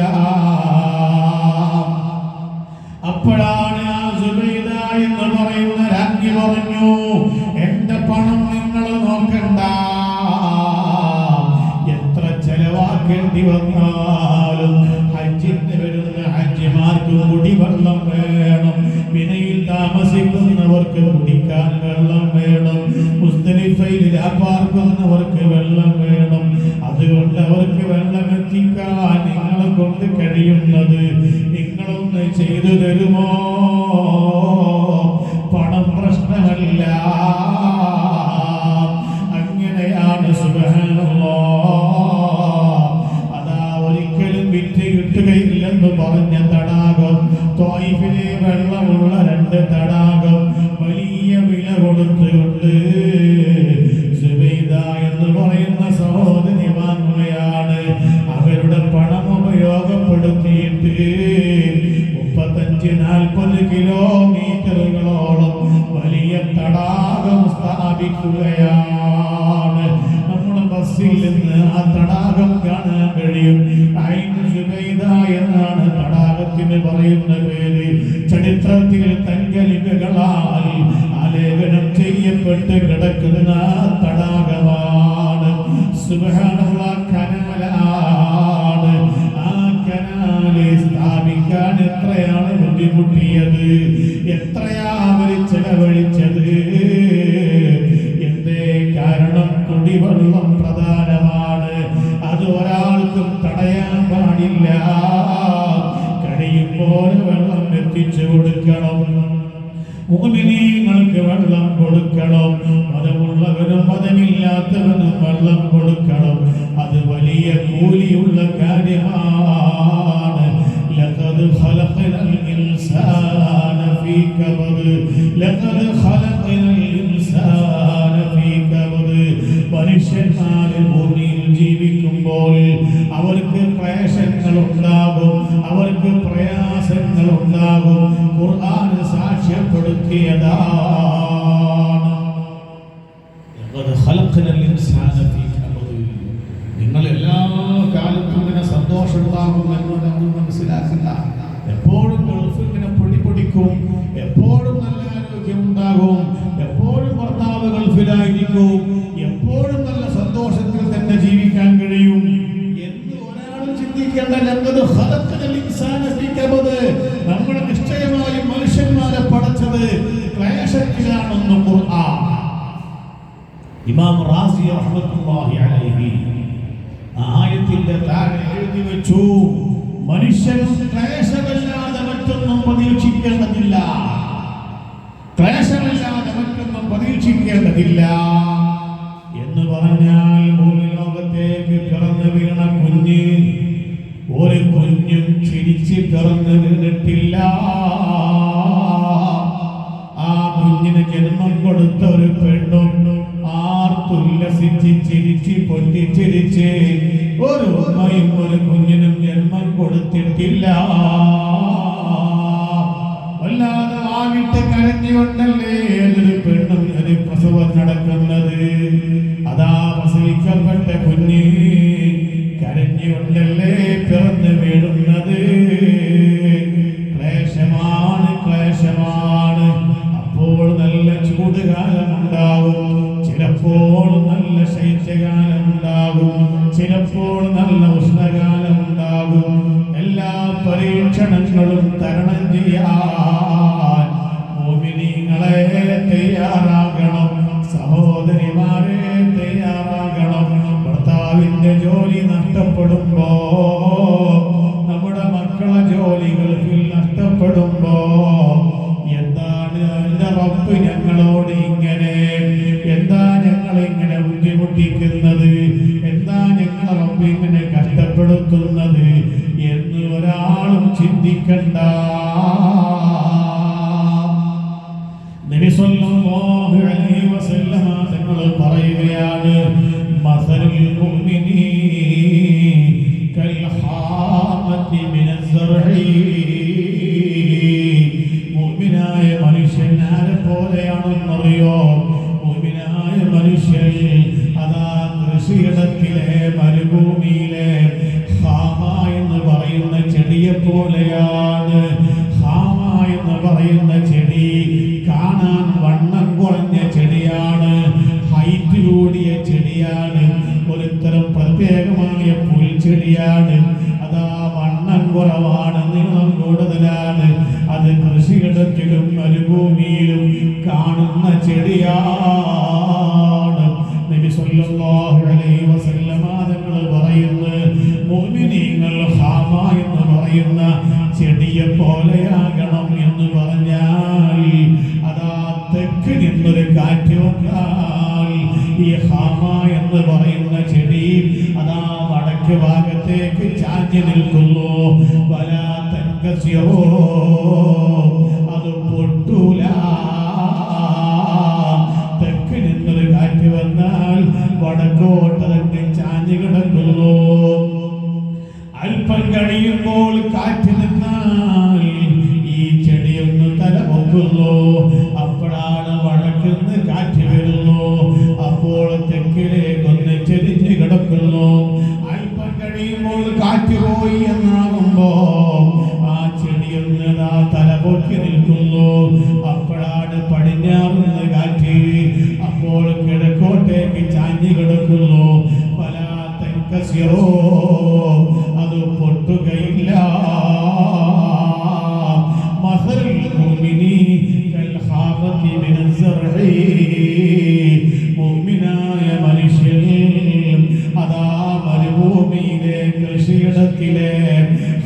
അപ്പോഴാണ് ആ സുബൈദ എന്ന് പറയുന്ന രാജ്ഞി പറഞ്ഞു, എന്റെ പണം നിങ്ങൾ നോക്കണ്ട, എത്ര ചെലവാക്കേണ്ടി വന്നാലും ഹജ്ജിന് വരുന്ന ഹജ്ജിമാർക്ക് കുടിവെള്ളം വേണം, മിനയിൽ താമസിക്കുന്നവർക്ക് കുടിക്കാൻ വെള്ളം വേണം, മുസ്ദലിഫയിൽ പാർക്കുന്നവർക്ക് വെള്ളം വേണം. അതുകൊണ്ട് അവർക്ക് വെള്ളം എത്തിക്കാൻ നിങ്ങളെ കൊണ്ട് കഴിയുന്നത് നിങ്ങളൊന്ന് ചെയ്തു തരുമോ? പണം പ്രശ്നമല്ല. അങ്ങനെയാണ് സുബ്ഹാനല്ലാഹ്, അതാ ഒരിക്കലും വിറ്റ് കിട്ടുകയില്ലെന്ന് പറഞ്ഞ തടാകം, ത്വായിഫിലെ വെള്ളമുള്ള രണ്ട് തടാകം വലിയ വില കൊടുത്തുകൊണ്ട് സുബൈദ എന്ന് പറയുന്ന സഹോദരി വാങ്ങുകയാണ്. അവരുടെ പണം ഉപയോഗപ്പെടുത്തിയിട്ട് 35-40 കിലോമീറ്ററുകളോളം വലിയ തടാകം സ്ഥാപിക്കുകയാണ്. നമ്മുടെ ബസ്സിൽ നിന്ന് ആ തടാകം കാണാൻ കഴിയും. ഐൻ സുബൈദ എന്നാണ് തടാകത്തിന് പറയുന്ന പേര്. ചരിത്രത്തിൽ തങ്കലിപികളാൽ ആലേഖനം ചെയ്യപ്പെട്ട് കിടക്കുന്ന തടാകമാണ്. സുബ്ഹാനല്ലാഹ്, കനാലാണ്. ആ കനാല് സ്ഥാപിക്കാൻ എത്രയാണ് ബുദ്ധിമുട്ടിയത്, എത്രയാ അവര് ചെലവഴിച്ചത്. എന്തേ കാരണം? കുടിവെള്ളം കൊടുക്കണം. മതമുള്ളവനും മതമില്ലാത്തവനും വെള്ളം കൊടുക്കണം. അത് വലിയ കൂലിയുള്ള കാര്യമാണ്. ലഖദ് ഖലഖനൽ ഇൻസാന ഫീ കബദ്, ലഖദ് ഖലഖനൽ ഇൻസാന ഫീ കബദ്. മനുഷ്യന്മാർ ഭൂമിയിൽ ജീവിക്കുമ്പോൾ അവർക്ക് ക്ലേശങ്ങൾ ഉണ്ടാകും, അവർക്ക് പ്രയാസങ്ങൾ ഉണ്ടാകും. ഖുർആൻ സാക്ഷ്യപ്പെടുത്തിയതാണ്. ലഖദ് ഖലഖനൽ ഇൻസാന ഫീ കബദ്. നിങ്ങൾ എല്ലാ കാലത്തും ഇങ്ങനെ സന്തോഷം ഉണ്ടാകും എന്നൊന്നും മനസ്സിലാക്കണ്ട. എപ്പോഴും ഗൾഫ് ഇങ്ങനെ പൊടിക്കും, എപ്പോഴും നല്ല ആരോഗ്യം ഉണ്ടാകും, എപ്പോഴും ഭർത്താവ് ഗൾഫിലായിരിക്കും, എപ്പോഴും നല്ല സന്തോഷത്തിൽ തന്നെ ജീവിക്കാൻ കഴിയും എന്ന് ഒരാളും ചിന്തിക്കേണ്ട. ലഖദ് ഖലഖനൽ ഇൻസാന ഫീ കബദ്. നമ്മൾ നിശ്ചയമായും മനുഷ്യന്മാരെ പടച്ചത് ക്ലേശത്തിലാണെന്ന് ഖുർആൻ. ഇമാം റാസി റഹ്മത്തുള്ളാഹി അലൈഹി ആയത്തിന്റെ താഴെ എഴുതി വെച്ചു, മനുഷ്യനും ക്ലേശമില്ലാതെ മറ്റൊന്നും പ്രതീക്ഷിക്കേണ്ടതില്ല, ക്ലേശമില്ലാതെ മറ്റൊന്നും പ്രതീക്ഷിക്കേണ്ടതില്ല എന്ന് പറഞ്ഞാൽ ഭൂമി ലോകത്തേക്ക് പിറന്നു വീണ കുഞ്ഞ് ഒരു കുഞ്ഞും ചിരിച്ച് പിറന്നു വീണിട്ടില്ല. ആ കുഞ്ഞിന് ജന്മം കൊടുത്ത ഒരു പെണ്ണും ആർത്തുല്ലസിച്ച് ചിരിച്ച് പൊട്ടിച്ചിരിച്ച് ഒരു ഉമ്മയും ഒരു കുഞ്ഞിനും ജന്മം കൊടുത്തിട്ടില്ല. അല്ലാതെ വാങ്ങിട്ട് കരഞ്ഞുകൊണ്ടല്ലേ ഒരു പെണ്ണും ഒരു പ്രസവം നടക്കുന്നത്. അതാ പ്രസവിക്കപ്പെട്ട കുഞ്ഞ് കരഞ്ഞുകൊണ്ടല്ലേ പിറന്നു വീഴുന്നത്. ക്ലേശമാണ്, ക്ലേശമാണ്. അപ്പോൾ നല്ല ചൂടുകാലമുണ്ടാകും, ചിലപ്പോൾ നല്ല ശൈത്യകാലമുണ്ടാകും, ചിലപ്പോൾ നല്ല ഉഷ്ണകാലമുണ്ടാകും. എല്ലാ പരീക്ഷണങ്ങളും തരണം ചെയ്യാൻ മുഅ്മിനീങ്ങളെ തയ്യാറാകണം, സഹോദരിമാരെ തയ്യാറാകണം. ഭർത്താവിന്റെ ജോലി നഷ്ടപ്പെടുമ്പോ, നമ്മുടെ മക്കളെ ജോലികൾ നഷ്ടപ്പെടുമ്പോ എന്താണ് എന്റെ റബ്ബ് ഞങ്ങളോട് ഇങ്ങനെ, എന്താ ഞങ്ങളിങ്ങനെ ബുദ്ധിമുട്ടിക്കുന്നത്, എന്താ ഞങ്ങളെ റബ്ബ് ഇങ്ങനെ കഷ്ടപ്പെടുത്തുന്നത് എന്ന് ഒരാളും ചിന്തിക്കണ്ട. നബി സല്ലല്ലാഹു അലൈഹി വസല്ലമ തങ്ങൾ പറയുകയാണ്, മസലുൽ മുഅ്മിനീ കൽ ഹാമത്തി മിനസ് സർഇ. മുഅ്മിനായ മനുഷ്യൻ ആരെ പോലെയാണെന്നറിയോ? മുഅ്മിനായ മനുഷ്യൻ അതാ കൃഷിയിടത്തിലെ മരുഭൂമിയിലെ ഹാമ എന്ന് പറയുന്ന ചെടിയെ പോലെയാണ്. ഹാമ എന്ന് പറയുന്ന ചെടി കാണാൻ വണ്ണം കുറഞ്ഞ ചെടിയാണ്, ഹൈറ്റ് കൂടിയ ചെടിയാണ്, ഒരുതരം പ്രത്യേകമായ പുൽച്ചെടിയാണ്. അതാ വണ്ണം കുറവാണ്, നീളം കൂടുതലാണ്. അത് കൃഷിയിടത്തിലും മരുഭൂമിയിലും കാണുന്ന ചെടിയാണ്. നബി സല്ലല്ലാഹു അലൈഹി വസല്ലമ തങ്ങൾ പറയുന്നു, മുഅ്മിനീങ്ങൾ ഹാമ എന്ന് പറയുന്ന ചെടിയെ പോലെയാകണം എന്ന് പറഞ്ഞാൽ അതാ തെക്ക് നിന്നൊരു കാറ്റ് വന്നാൽ ഈ ഹാമ എന്ന് പറയുന്ന ചെടി അതാ വടക്ക് ഭാഗത്തേക്ക് ചാഞ്ഞു നിൽക്കുന്നു. വലാ തൻകസിറോ, അത് പൊട്ടൂല. തെക്ക് നിന്നൊരു കാറ്റ് വന്നാൽ വടക്കോട്ട് തന്നെ ചാഞ്ഞു കിടക്കുന്നു. അല്പം കഴിയുമ്പോൾ കാറ്റ് നിന്നാൽ ഈ ചെടിയൊന്ന് തലപൊക്കുന്നു. അപ്പോഴാണ് വടക്കുന്ന് കാറ്റ് വരുന്നു. അപ്പോൾ തെക്കിലേക്കൊന്ന് ചെരിഞ്ഞ് കിടക്കുന്നു. അല്പം കഴിയുമ്പോൾ കാറ്റ് പോയി എന്നാകുമ്പോ ആ ചെടിയൊന്ന് തലപൊക്കി നിൽക്കുന്നു. അപ്പോഴാണ് പടിഞ്ഞാറുന്ന് കാറ്റ്. അപ്പോൾ കിഴക്കോട്ടേക്ക് ചാഞ്ഞു കിടക്കുന്നു. പല തെക്കസിറോ, അത് പൊട്ടുകയില്ല. മസലുൽ മുഅ്മിനി കൽ ഹാമത്തി മിനസ് സർഇ. മുഅ്മിനായ മനുഷ്യൻ അതാ മരുഭൂമിയിലെ കൃഷിയിടത്തിലെ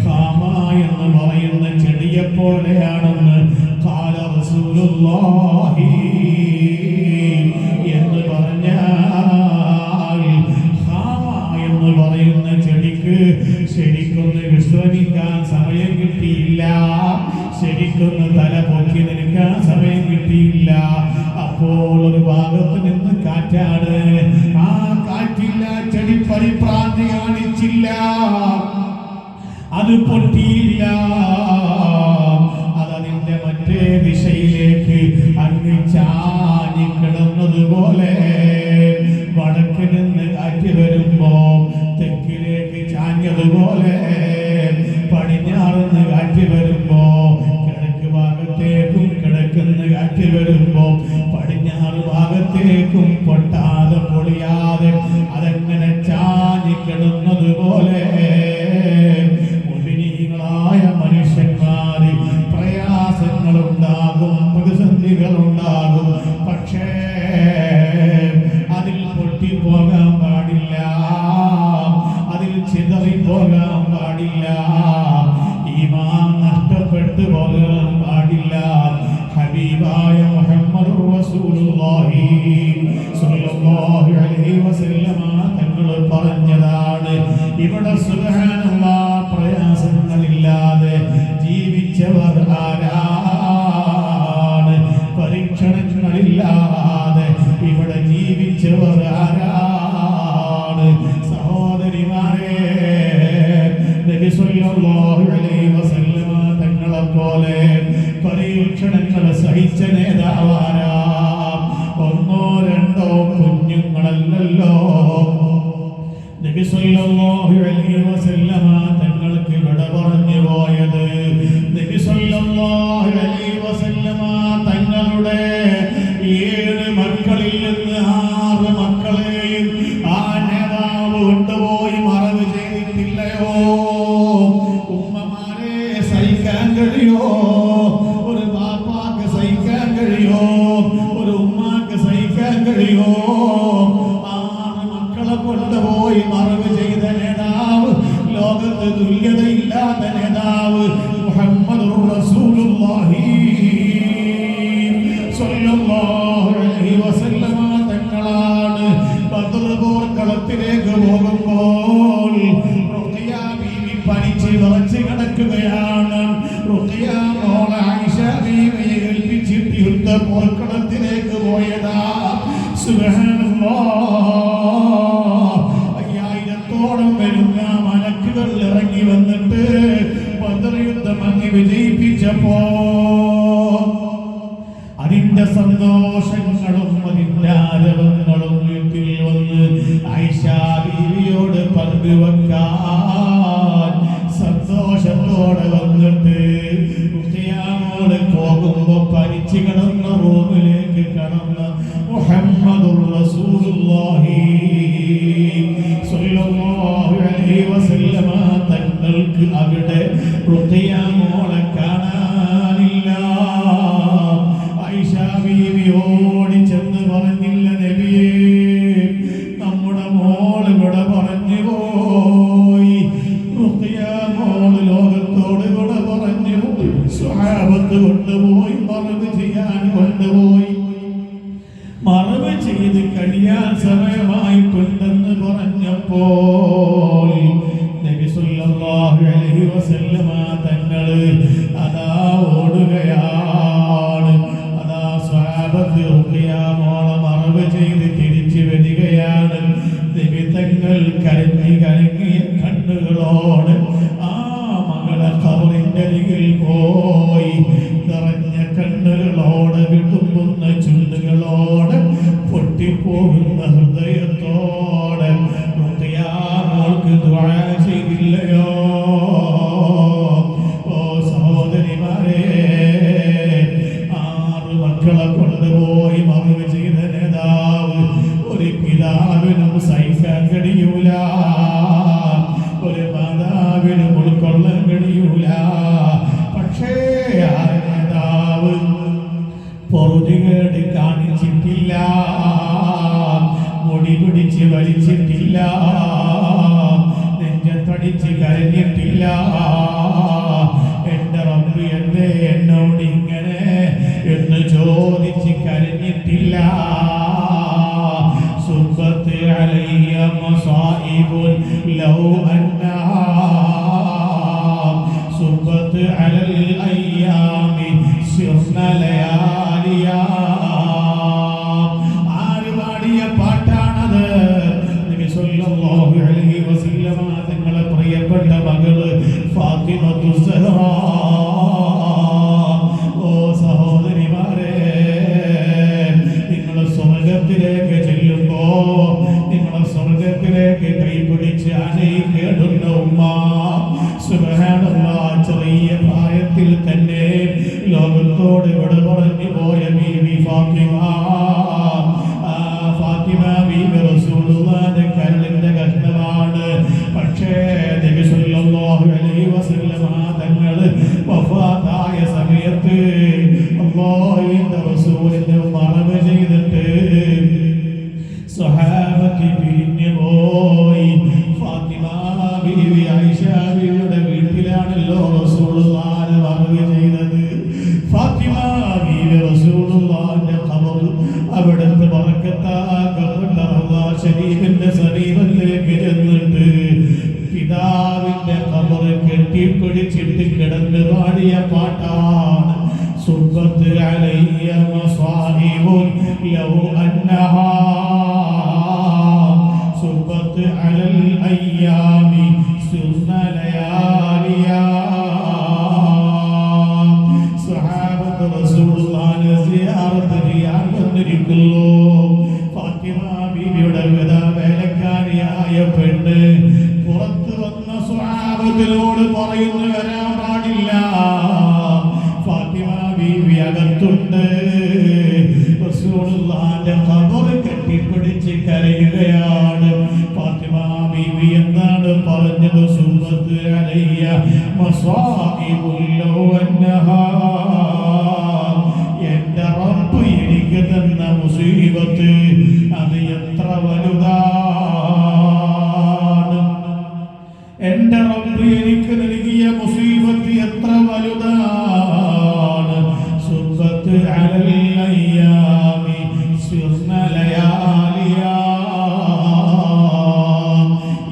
ഹാമ എന്ന് പറയുന്ന ചെടിയെ പോലെയാണെന്ന് ഖാല റസൂലുള്ളാഹി അത് പൊട്ടിയില്ല, അതതിന്റെ മറ്റേ ദിശയിലേക്ക് അങ്ങ് ചാഞ്ഞി കിടന്നതുപോലെ വടക്ക് നിന്ന് കാറ്റ് വരുമ്പോ തെക്കിലേക്ക് ചാഞ്ഞതുപോലെ പടിഞ്ഞാറുന്ന് കാറ്റ് വരുമ്പോ കിഴക്ക് ഭാഗത്തേക്കും കിഴക്കുന്ന് കാറ്റ് വരുമ്പോ പടിഞ്ഞാറ് ഭാഗത്തേക്കും പൊട്ടാതെ പൊളിയാതെ അതങ്ങനെ ചാഞ്ഞി കിടന്നതുപോലെ മുഅ്മിനീങ്ങളായ മനുഷ്യന്മാര് പ്രയാസങ്ങളുണ്ടാകും, പ്രതിസന്ധികളുണ്ടാകും. പക്ഷേ അതിൽ പൊട്ടിപ്പോകാൻ പാടില്ല, അതിൽ ചിതറിപ്പോകാൻ പാടില്ല, ഈമാൻ നഷ്ടപ്പെട്ടു പോകാൻ പാടില്ല. ഹബീബായ മുഹമ്മദുർ റസൂലുള്ളാഹി സ്വല്ലല്ലാഹു അലൈഹി വസല്ലമ തങ്ങൾ പറഞ്ഞതാണ്. ഇവിടെ സുബ്ഹാനല്ലാഹ് പ്രയാസങ്ങളില്ലാതെ ജീവിച്ചവർ ആരാണ്? പരീക്ഷണങ്ങളില്ലാതെ ഇവിടെ ജീവിച്ചവർ ആരാണ്? സഹോദരിമാരെ, നബി സല്ലല്ലാഹു അലൈഹി വസല്ലമ തങ്ങളെ പോലെ പരീക്ഷണങ്ങൾ സഹിച്ച നേതാവാരാ? ഒന്നോ രണ്ടോ കുഞ്ഞുങ്ങളല്ലല്ലോ. നബി സല്ലല്ലാഹു അലൈഹി വസല്ലമ തങ്ങൾക്ക് വിട പറഞ്ഞു പോയത്. നബി സല്ലല്ലാഹു അലൈഹി വസല്ലമ തങ്ങളുടെ 7 മക്കളിൽ നിന്ന് 6 മക്കളെയും ആ നേതാവ് കൊണ്ടുപോയി മറവ് ചെയ്തിട്ടില്ലയോ? ഉമ്മമാരെ, സഹിക്കാൻ കഴിയോ? ഒരു ബാപ്പാക്ക് സഹിക്കാൻ കഴിയോ? ഒരു ഉമ്മാക്ക് സഹിക്കാൻ കഴിയോ? 6 മക്കളെ കൊണ്ടുപോയി മറവ് ചെയ്ത നേതാവ്, ലോകത്ത് തുല്യതയില്ലാത്ത നേതാവ് മുഹമ്മദുർ റസൂലുള്ളാഹി സ്വല്ലല്ലാഹു അലൈഹി വസല്ലമ തങ്ങളാണ്. ബദർ പോർക്കളത്തിലേക്ക് പോകുമ്പോൾ റുഖിയ ബീവി പനിച്ച് വിറച്ച് കിടക്കുകയാണ്. റുഖിയ മോളെ ആയിഷ ബീവിയെ ഏൽപ്പിച്ചിട്ട് യുദ്ധ പോർക്കളത്തിലേക്ക് പോയതാ. സുബ്ഹാനല്ലാഹ്, 5000-ഓളം വരുന്ന മലക്കുകൾ ഇറങ്ങി വന്നിട്ട് ബദർ യുദ്ധം അങ്ങ് വിജയിപ്പിച്ചപ്പോ അതിന്റെ സന്തോഷങ്ങളും അതിന്റെ ആരവങ്ങളും വീട്ടിൽ വന്ന് ആയിഷ ബീവിയോട് പങ്കുവെക്കാൻ സന്തോഷത്തോടെ വന്നിട്ട് റുഖിയാമോള് പോകുമ്പോ പനിച്ചു കിടന്ന റൂമിലേക്ക് കടന്ന മുഹമ്മദുർ റസൂലുള്ളാഹി സ്വല്ലല്ലാഹു അലൈഹി വസല്ലമ തങ്ങൾക്ക് അവിടെ റുഖിയാമോളെ കാണാനില്ല. ആയിഷ ബീവി ഓടി ചെന്ന് പറഞ്ഞില്ല, നബിയേ, നമ്മുടെ മോള് ഇവിടെ പറഞ്ഞു പോയി. റുഖിയ മോള് ലോകത്തോട് ഇവിടെ പറഞ്ഞു പോയി. സ്വഹാബത്ത് കൊണ്ടുപോയി മറവ് ചെയ്യാൻ കൊണ്ടുപോയി. മറവ് ചെയ്ത് കഴിയാൻ സമയമായിട്ടുണ്ടെന്ന് പറഞ്ഞപ്പോൾ നബി സല്ലല്ലാഹു അലൈഹി വസല്ലമ തങ്ങൾ അതാ ഓടുകയാണ്. അതാ സ്വഹാബത്ത് റുഖിയ മോളെ മറവ് ചെയ്ത് തിരിച്ചു വരികയാണ്. നബി തങ്ങൾ കരഞ്ഞി കലങ്ങിയ കണ്ണുകളോട് ആ മകളെ ഖബറിന്റെ അരികിൽ പോയി നിറഞ്ഞ കണ്ണുകളോട് വിടുമ്പുന്ന ചുണ്ടുകളോട് പൊട്ടിപ്പോകുന്ന ഹൃദയത്തോടെ റുഖിയ മോൾക്ക് ദുആ ചെയ്തില്ലയോ? ഓ സഹോദരിമാരെ, 6 മക്കളെ കൊണ്ടുപോയി മറവ് ചെയ്ത നേതാവ് ഒരു പിതാവിനും സഹിക്കാൻ കഴിയൂല, ഒരു മാതാവിനും ഉൾക്കൊള്ളാൻ കഴിയൂല. പക്ഷേ ആ നേതാവ് പൊറുതികേട് കാണിച്ചിട്ടില്ല, മുടി പിടിച്ച് വലിച്ചിട്ടില്ല, നെഞ്ചത്തടിച്ച് കരഞ്ഞിട്ടില്ല. എന്റെ റബ്ബ് എന്തേ എന്നോട് ഇങ്ങനെ എന്ന് ചോദിച്ച് കരഞ്ഞിട്ടില്ല. സുബ്ബത്ത് അലയ്യ മസായിബുൻ ലൗ അന്നാ സുബ്ബത്ത് അലൽ അയ്യാമി സിർന ലയാലിയാ. ആര് പാടിയ പാട്ടാണത്? നബി സല്ലല്ലാഹു അലൈഹി വസല്ലമ തങ്ങളെ പ്രിയപ്പെട്ട മകള് ഫാത്തിമ സ്വർഗത്തിലേക്ക് ചെല്ലുമ്പോ നിങ്ങളെ സ്വർഗത്തിലേക്ക് കൈപിടിച്ച് ആനയിക്കേണ്ടുന്ന ഉമ്മ സുബ്ഹാനല്ലാഹ്, ചെറിയ പ്രായത്തിൽ തന്നെ ലോകത്തോട് വിട പറഞ്ഞു പോയ ബീവി ഫാത്തിമ. ഫാത്തിമ ബീവി റസൂലുള്ളാഹിന്റെ കരളിന്റെ കഷ്ണമാണ്. പക്ഷേ നബി സല്ലല്ലാഹു അലൈഹി വസല്ലം തങ്ങൾ വഫാത്തായ സമയത്ത് അല്ലാഹുവിന്റെ റസൂലിനെ മറവ് ചെയ്തിട്ട് സ്വഹാബത്ത് പിരിഞ്ഞു പോയി. ഫാത്തിമ ബീവി ആയിഷ ബീവിയുടെ വീട്ടിലാണല്ലോ റസൂലുള്ളാഹിനെ മറവ് ചെയ്തത്. ഫാത്തിമ ബീവി റസൂലുള്ളാഹിന്റെ ഖബർ അവിടുത്തെ ബറക്കത്താക്കപ്പെട്ട റൗള ശരീഫിന്റെ സമീപത്തിലേക്ക് ചെന്നിട്ട് പിതാവിന്റെ ഖബർ കെട്ടിപ്പിടിച്ചിട്ട് കിടന്ന് പാടിയ പാട്ടാണ് സുബ്ബത്ത് അലയ്യ മസാഹിബുൻ ലൗ അന്നഹാ സുബ്ബത്ത് അലൽ അയ്യാമി സുന്ന ലയാലിയാ. സ്വഹാബത്ത് റസൂലുള്ളാഹിനെ സിയാറത്ത് ചെയ്യാൻ വന്നിരിക്കുന്നു. ഫാത്തിമ ബീവിയുടെ വേലക്കാരിയായ പെണ്ണ് പുറത്തു വന്ന സ്വഹാബത്തിനോട് പറയുന്നു വരാൻ പാടില്ല. ഫാത്തിമ ബീവി അകത്തുണ്ട്. റസൂലുള്ളാഹിന്റെ ഖബർ കെട്ടിപ്പിടിച്ച് കരയുകയാണ്. ഫാത്തിമ ബീവി എന്താണ് പറഞ്ഞത്? സുബ്ബത്ത് അലയ്യ മസാഇബുൽ ലൗ അന്നഹാ, എന്റെ റബ്ബ് എനിക്ക് തന്ന മുസീബത്ത് അത് എത്ര വലുതാണ്. എന്റെ റബ്ബ് എനിക്ക് നൽകിയ മുസീബത്ത് എത്ര വലുതാണ്. സുബ്ബത്ത് അലൽ അയ്യാമി സിർന ലയാലിയാ,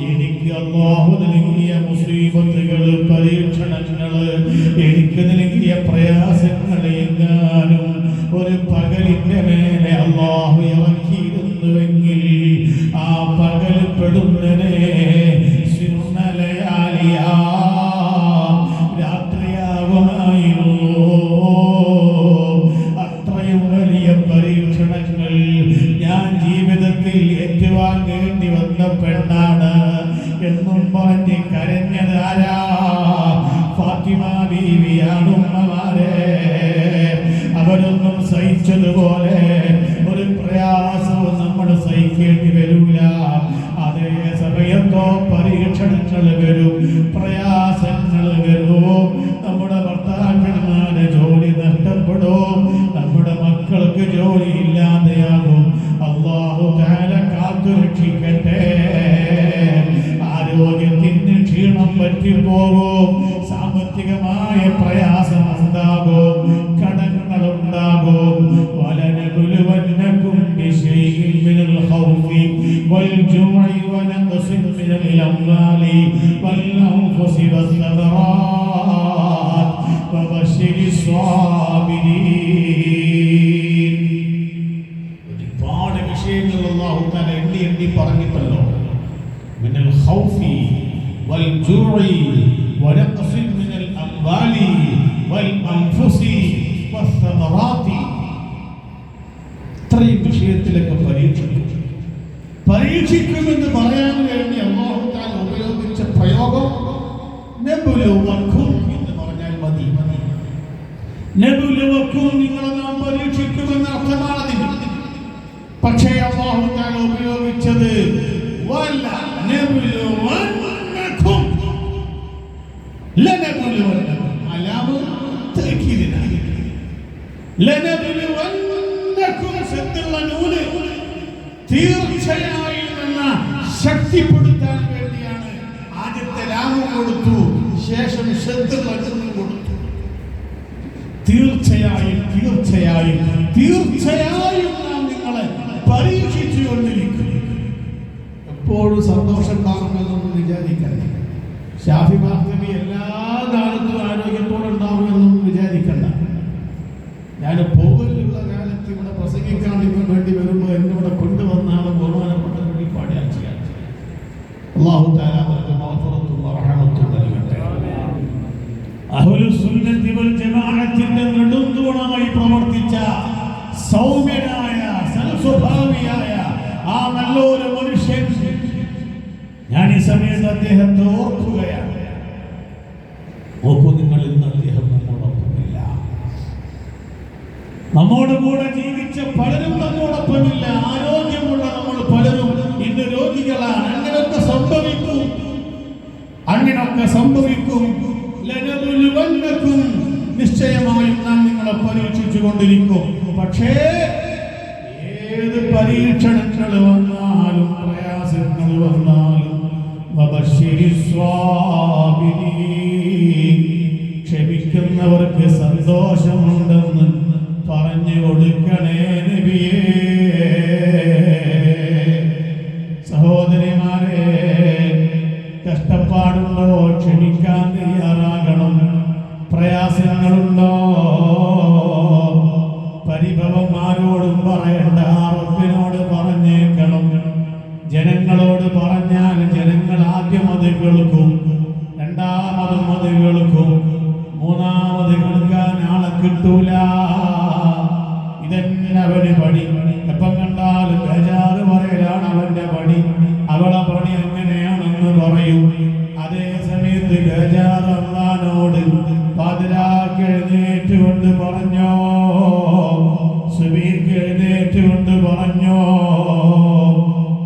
എനിക്ക് അല്ലാഹു നൽകിയ മുസീബത്തുകൾ, പരീക്ഷണങ്ങൾ, എനിക്ക് നൽകിയ പ്രയാസങ്ങൾ എങ്ങാനും ഒരു പകലിന്റെ മേലെ അല്ലാഹു ഇറക്കിയിരുന്നുവെങ്കിൽ ആ പകൽ പെടുന്നനെ രാത്രിയാകുമായിരുന്നു. അത്രയും വലിയ പരീക്ഷണങ്ങൾ ഞാൻ ജീവിതത്തിൽ ഏറ്റുവാങ്ങേണ്ടി വന്ന പെണ്ണാണ് എന്നും പറഞ്ഞ് കരഞ്ഞത് ആരാ? ഫാത്തിമ ബീവിയാണ്. ഉമ്മമാരെ, അവരൊന്നും സഹിച്ചതുപോലെ ഒരു പ്രയാസവും നമ്മൾ സഹിക്കേണ്ടി വരൂല. അതേ സമയത്തോ പരീക്ഷണങ്ങൾ വരും, പ്രയാസങ്ങൾ വരും. നമ്മുടെ ഭർത്താക്കന്മാരുടെ ജോലി നഷ്ടപ്പെടും, നമ്മുടെ മക്കൾക്ക് ജോലി ഇല്ലാതെയാകും. അല്ലാഹു തആല കാത്തുരക്ഷിക്കട്ടെ. ആരോഗ്യത്തിന് ക്ഷീണം പറ്റിപ്പോകും, സാമ്പത്തികമായ പ്രയാസം ഉണ്ടാകും, കടങ്ങളുണ്ടാകും. വലനബുലുവന്നകും ബിശൈഇൻ മിനൽ ഖൗഫി വൽ ജുഇ വനഖ്സിൻ മിനൽ അംവാലി വൽ അൻഫുസി വസ്സമറാത്ത് വബശ്ശിരിസ് സ്വാബിരീൻ. ഒരുപാട് വിഷയങ്ങൾ അല്ലാഹു തആല എണ്ണി പറഞ്ഞിട്ടല്ലോ. മിനൽ ഖൗഫി വൽ ജുഇ വനഖ്സിൻ മിനൽ അംവാലി വൽ അൻഫുസി വസ്സമറാത്തി. ഇത്രയും വിഷയത്തിലൊക്കെ പരീക്ഷിക്കുമെന്ന് പറയാൻ വേണ്ടി അല്ലാഹു തആല ഉപയോഗിച്ച പ്രയോഗം നബുലുവക്കും എന്ന് പറഞ്ഞാൽ മതി. നബുലുവക്കും, നിങ്ങളെ നാം പരീക്ഷിക്കുമെന്ന അർത്ഥമാണ്. പക്ഷേ അല്ലാഹു തആല ഉപയോഗിച്ചത് വല നബുലുവന്നകും, ലനബുലുവന്നകും, അലാമു തഅക്കീദിനാണ്. ലനബുലുവന്നകും സത്തുള്ള നൂന് തീർച്ചയായും എന്ന ശക്തിപ്പെടുത്താൻ വേണ്ടിയാണ് ആദ്യത്തെ ലാമു കൊടുത്തു, ശേഷം സത്തുള്ള നൂന് കൊടുത്തു. തീർച്ചയായും തീർച്ചയായും തീർച്ചയായും നാം നിങ്ങളെ പരീക്ഷിച്ചുകൊണ്ടിരിക്കും. എപ്പോഴും സന്തോഷം ഉണ്ടാകുമെന്നൊന്നും വിചാരിക്കണ്ട. ഷാഫി മാധവി എല്ലാ കാലത്തും ആരോഗ്യത്തോടെ ഉണ്ടാകുമെന്നൊന്നും വിചാരിക്കണ്ട. ഞാൻ പോകലുള്ള കാലത്ത് ഇവിടെ പ്രസംഗിക്കാൻ വേണ്ടി വരുമ്പോൾ എന്നിവിടെ കൊണ്ടുവന്നാണ് ബഹുമാനപ്പെട്ട പാടിയാൽ ചെയ്യാൻ. അല്ലാഹു തആല അവർക്ക് മഗ്ഫിറത്തും റഹ്മത്തും നൽകട്ടെ. അഹ്ലുസ് സുന്നത്തി വൽ ജമാഅത്തിന്റെ നെടുന്തൂണായി പ്രവർത്തിച്ച സൗമ്യനായ സ്വഭാവിയായ ആ നല്ലൊരു മനുഷ്യൻ ഞാൻ ഈ സമയത്ത് അദ്ദേഹത്തെ ഓർക്കുകയാണ്. നോക്കൂ നിങ്ങൾ, ഇന്ന് അദ്ദേഹം നമ്മോടൊപ്പമില്ല. നമ്മോട് കൂടെ ജീവിച്ച പലരും നമ്മോടൊപ്പമില്ല. ആരോഗ്യമുള്ള നമ്മൾ പലരും ഇന്ന് രോഗികളാണ്. അങ്ങനെയൊക്കെ സംഭവിക്കും, അങ്ങനെയൊക്കെ സംഭവിക്കും. ലനബുലുവന്നകും, നിശ്ചയമായും നാം നിങ്ങളെ പരീക്ഷിച്ചു കൊണ്ടിരിക്കും. പക്ഷേ ഏത് പരീക്ഷണങ്ങൾ വന്നാലും പ്രയാസങ്ങൾ വന്നാലും ക്ഷമിക്കുന്നവർക്ക് സന്തോഷമുണ്ടെന്ന് പറഞ്ഞു കൊടുക്കണേ നബിയേ. സഹോദരിമാരെ, കഷ്ടപ്പാടുണ്ടോ ക്ഷമിക്കാൻ തയ്യാറാകണം. പ്രയാസങ്ങളുണ്ടോ പരിഭവം ആരോടും പറയണ്ട, റബ്ബിനോട് പറഞ്ഞേക്കണം. ജനങ്ങളോട് പറഞ്ഞാൽ ജനങ്ങൾ ആദ്യം അത് കേൾക്കും, രണ്ടാമതും അത് കേൾക്കും, മൂന്നാമത് കേൾക്കാൻ ആളെ കിട്ടൂല. ഇതന്നെ അവന് പണി. എപ്പം കണ്ടാലും ബേജാറ് പറയലാണ് അവന്റെ പണി. അവളെ പണി എങ്ങനെയാണെന്ന് പറയും. അതേ സമയത്ത് ബേജാറ് അല്ലാഹുവോട് പാതിരാക്ക് എഴുന്നേറ്റുകൊണ്ട് പറഞ്ഞോ, സുബഹിക്ക് എഴുന്നേറ്റുകൊണ്ട് പറഞ്ഞോ,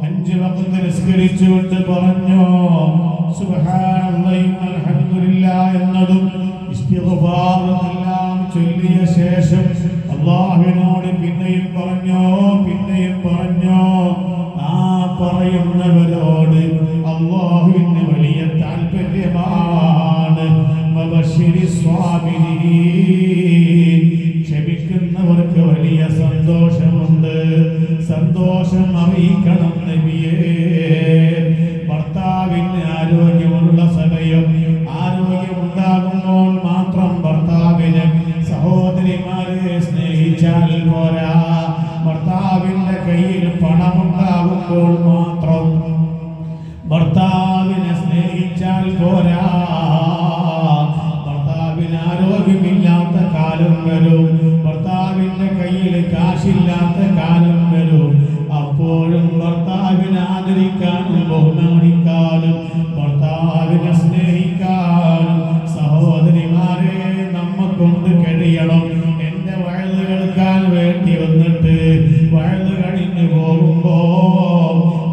5 വഖ്ത് നിസ്കരിച്ചുകൊണ്ട് പറഞ്ഞോ, സുബ്ഹാനല്ലാഹി വൽഹംദുലില്ലാഹ് എന്നതും ഇസ്തിഗ്ഫാറും എല്ലാം ചൊല്ലിയ ശേഷം അല്ലാഹുവിനോട് പിന്നെയും പറഞ്ഞോ, പിന്നെയും പറഞ്ഞോ. ആ പറയുന്നവരോട് അല്ലാഹുവിന് വലിയ താല്പര്യമാണ്. ക്ഷമിക്കുന്നവർക്ക് വലിയ സന്തോഷമുണ്ട്. സന്തോഷം അറിയിക്കണം നബിയേ. ഭർത്താവിന് ആരോഗ്യമുള്ള സമയം, ആരോഗ്യമുണ്ടാകുമ്പോൾ മാത്രം ഭർത്താവിന് സഹോദരിമാരെ സ്നേഹിച്ചാൽ പോരാ. ഭർത്താവിന്റെ കയ്യിൽ പണമുണ്ടാകുമ്പോൾ മാത്രം ഭർത്താവിനെ സ്നേഹിച്ചാൽ പോരാ. ഭർത്താവിന് ആരോഗ്യമില്ലാത്ത കാലം വരും, ഭർത്താവിന്റെ കയ്യിൽ കാശില്ലാത്ത കാലം വരും. അപ്പോഴും ഭർത്താവിനെ ആദരിക്കാനും ബഹുമാനിക്കാനും ഭർത്താവിനെ സ്നേഹിക്കാനും സഹോദരിമാരെ നമ്മക്കൊണ്ട് കഴിയണം. എന്റെ വയല് കേൾക്കാൻ വേണ്ടി വന്നിട്ട് വയല് കഴിഞ്ഞു പോകുമ്പോ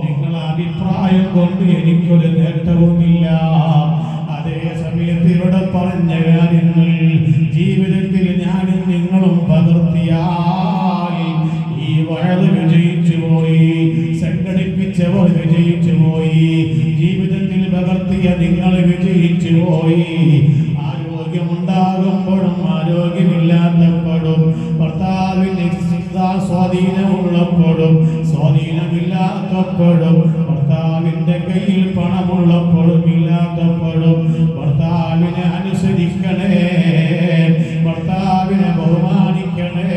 നിങ്ങളെ അഭിപ്രായം കൊണ്ട് എനിക്കൊരു നേട്ടവുമില്ല. അതേ സമയത്ത് ഇവിടെ പറഞ്ഞ കാര്യങ്ങൾ ജീവിതത്തിൽ ഞാനും നിങ്ങളും പകർത്തിയാൽ ഈ വയല് വിജയിച്ചു പോയി, സംഘടിപ്പിച്ചവർ വിജയിച്ചു പോയി, ജീവിതത്തിൽ പകർത്തിയ നിങ്ങൾ വിജയിച്ചു പോയി. ആരോഗ്യമുണ്ടാകുമ്പോഴും ആരോഗ്യമില്ലാത്തപ്പോഴും ഭർത്താവിന് സ്വാധീനമുള്ളപ്പോഴും സ്വാധീനമില്ലാത്തപ്പോഴും ഭർത്താവിന്റെ കയ്യിൽ പണമുള്ളപ്പോഴും ഇല്ലാത്തപ്പോഴും ഭർത്താവിനെ അനുസരിക്കണേ, ഭർത്താവിനെ ബഹുമാനിക്കണേ.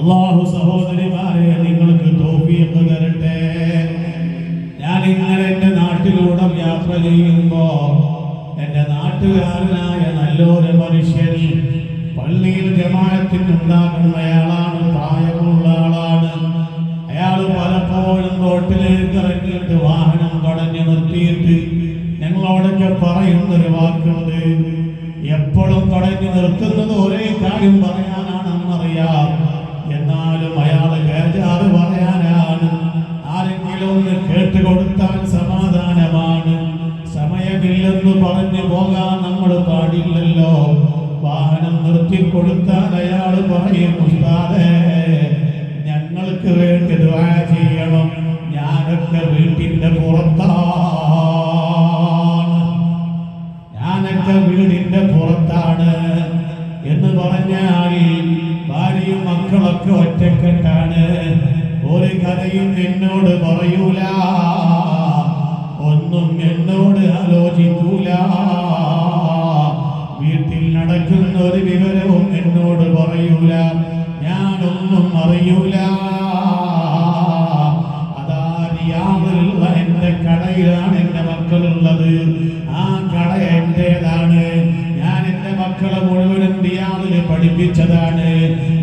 അല്ലാഹു സഹോദരിമാരെ നിങ്ങൾക്ക് തൗഫീഖ് തരട്ടെ. ഞാൻ ഇന്നലെ എൻ്റെ നാട്ടിലൂടെ യാത്ര ചെയ്യുമ്പോ എൻ്റെ നാട്ടുകാരനായ നല്ലൊരു മനുഷ്യൻ പള്ളിയിൽ ജമാഅത്തിനുണ്ടാകുന്നയാളാണ്, പ്രായമുള്ള ആളാണ്. അയാൾ പലപ്പോഴും റോട്ടിലേക്ക് ഇറങ്ങിയിട്ട് വാഹനം തടഞ്ഞു നിർത്തിയിട്ട് ഞങ്ങളോടൊക്കെ പറയുന്നൊരു വാക്കുണ്ട്. എപ്പോഴും തടഞ്ഞു നിർത്തുന്നത് ഒരേ കാര്യം പറയാനാണെന്നറിയാം, എന്നാലും അയാൾ ബേജാറ് പറയാനാണ്. ആരെങ്കിലും ഒന്ന് കേട്ടുകൊടുത്താൽ സമാധാനമാണ്. സമയമില്ലെന്ന് പറഞ്ഞു പോകാൻ നമ്മൾ പാടില്ലല്ലോ. വാഹനം നിർത്തിക്കൊടുത്താൽ അയാൾ പറയും, ഉസ്താദേ ഞങ്ങൾക്ക് വേണ്ടി ദുആ ചെയ്യണം, ഞാനൊക്കെ വീട്ടിന്റെ പുറത്താണ്, ഞാനൊക്കെ വീടിന്റെ പുറത്താണ് എന്ന് പറഞ്ഞാൽ ഭാര്യയും മക്കളൊക്കെ ഒറ്റക്കെട്ടാണ്. ഒരു കഥയും എന്നോട് പറയൂല, ഒന്നും എന്നോട് ആലോചിക്കൂല, വീട്ടിൽ നടക്കുന്ന ഒരു വിവരവും എന്നോട് പറയൂല, ഞാനൊന്നും അറിയൂല. അതാ റിയാദിലുള്ള എന്റെ കടയിലാണ് എന്റെ മക്കളുള്ളത്. ആ കട എന്റേതാണ്. ഞാൻ എന്റെ മക്കളെ മുഴുവനും റിയാദിൽ പഠിപ്പിച്ചതാണ്.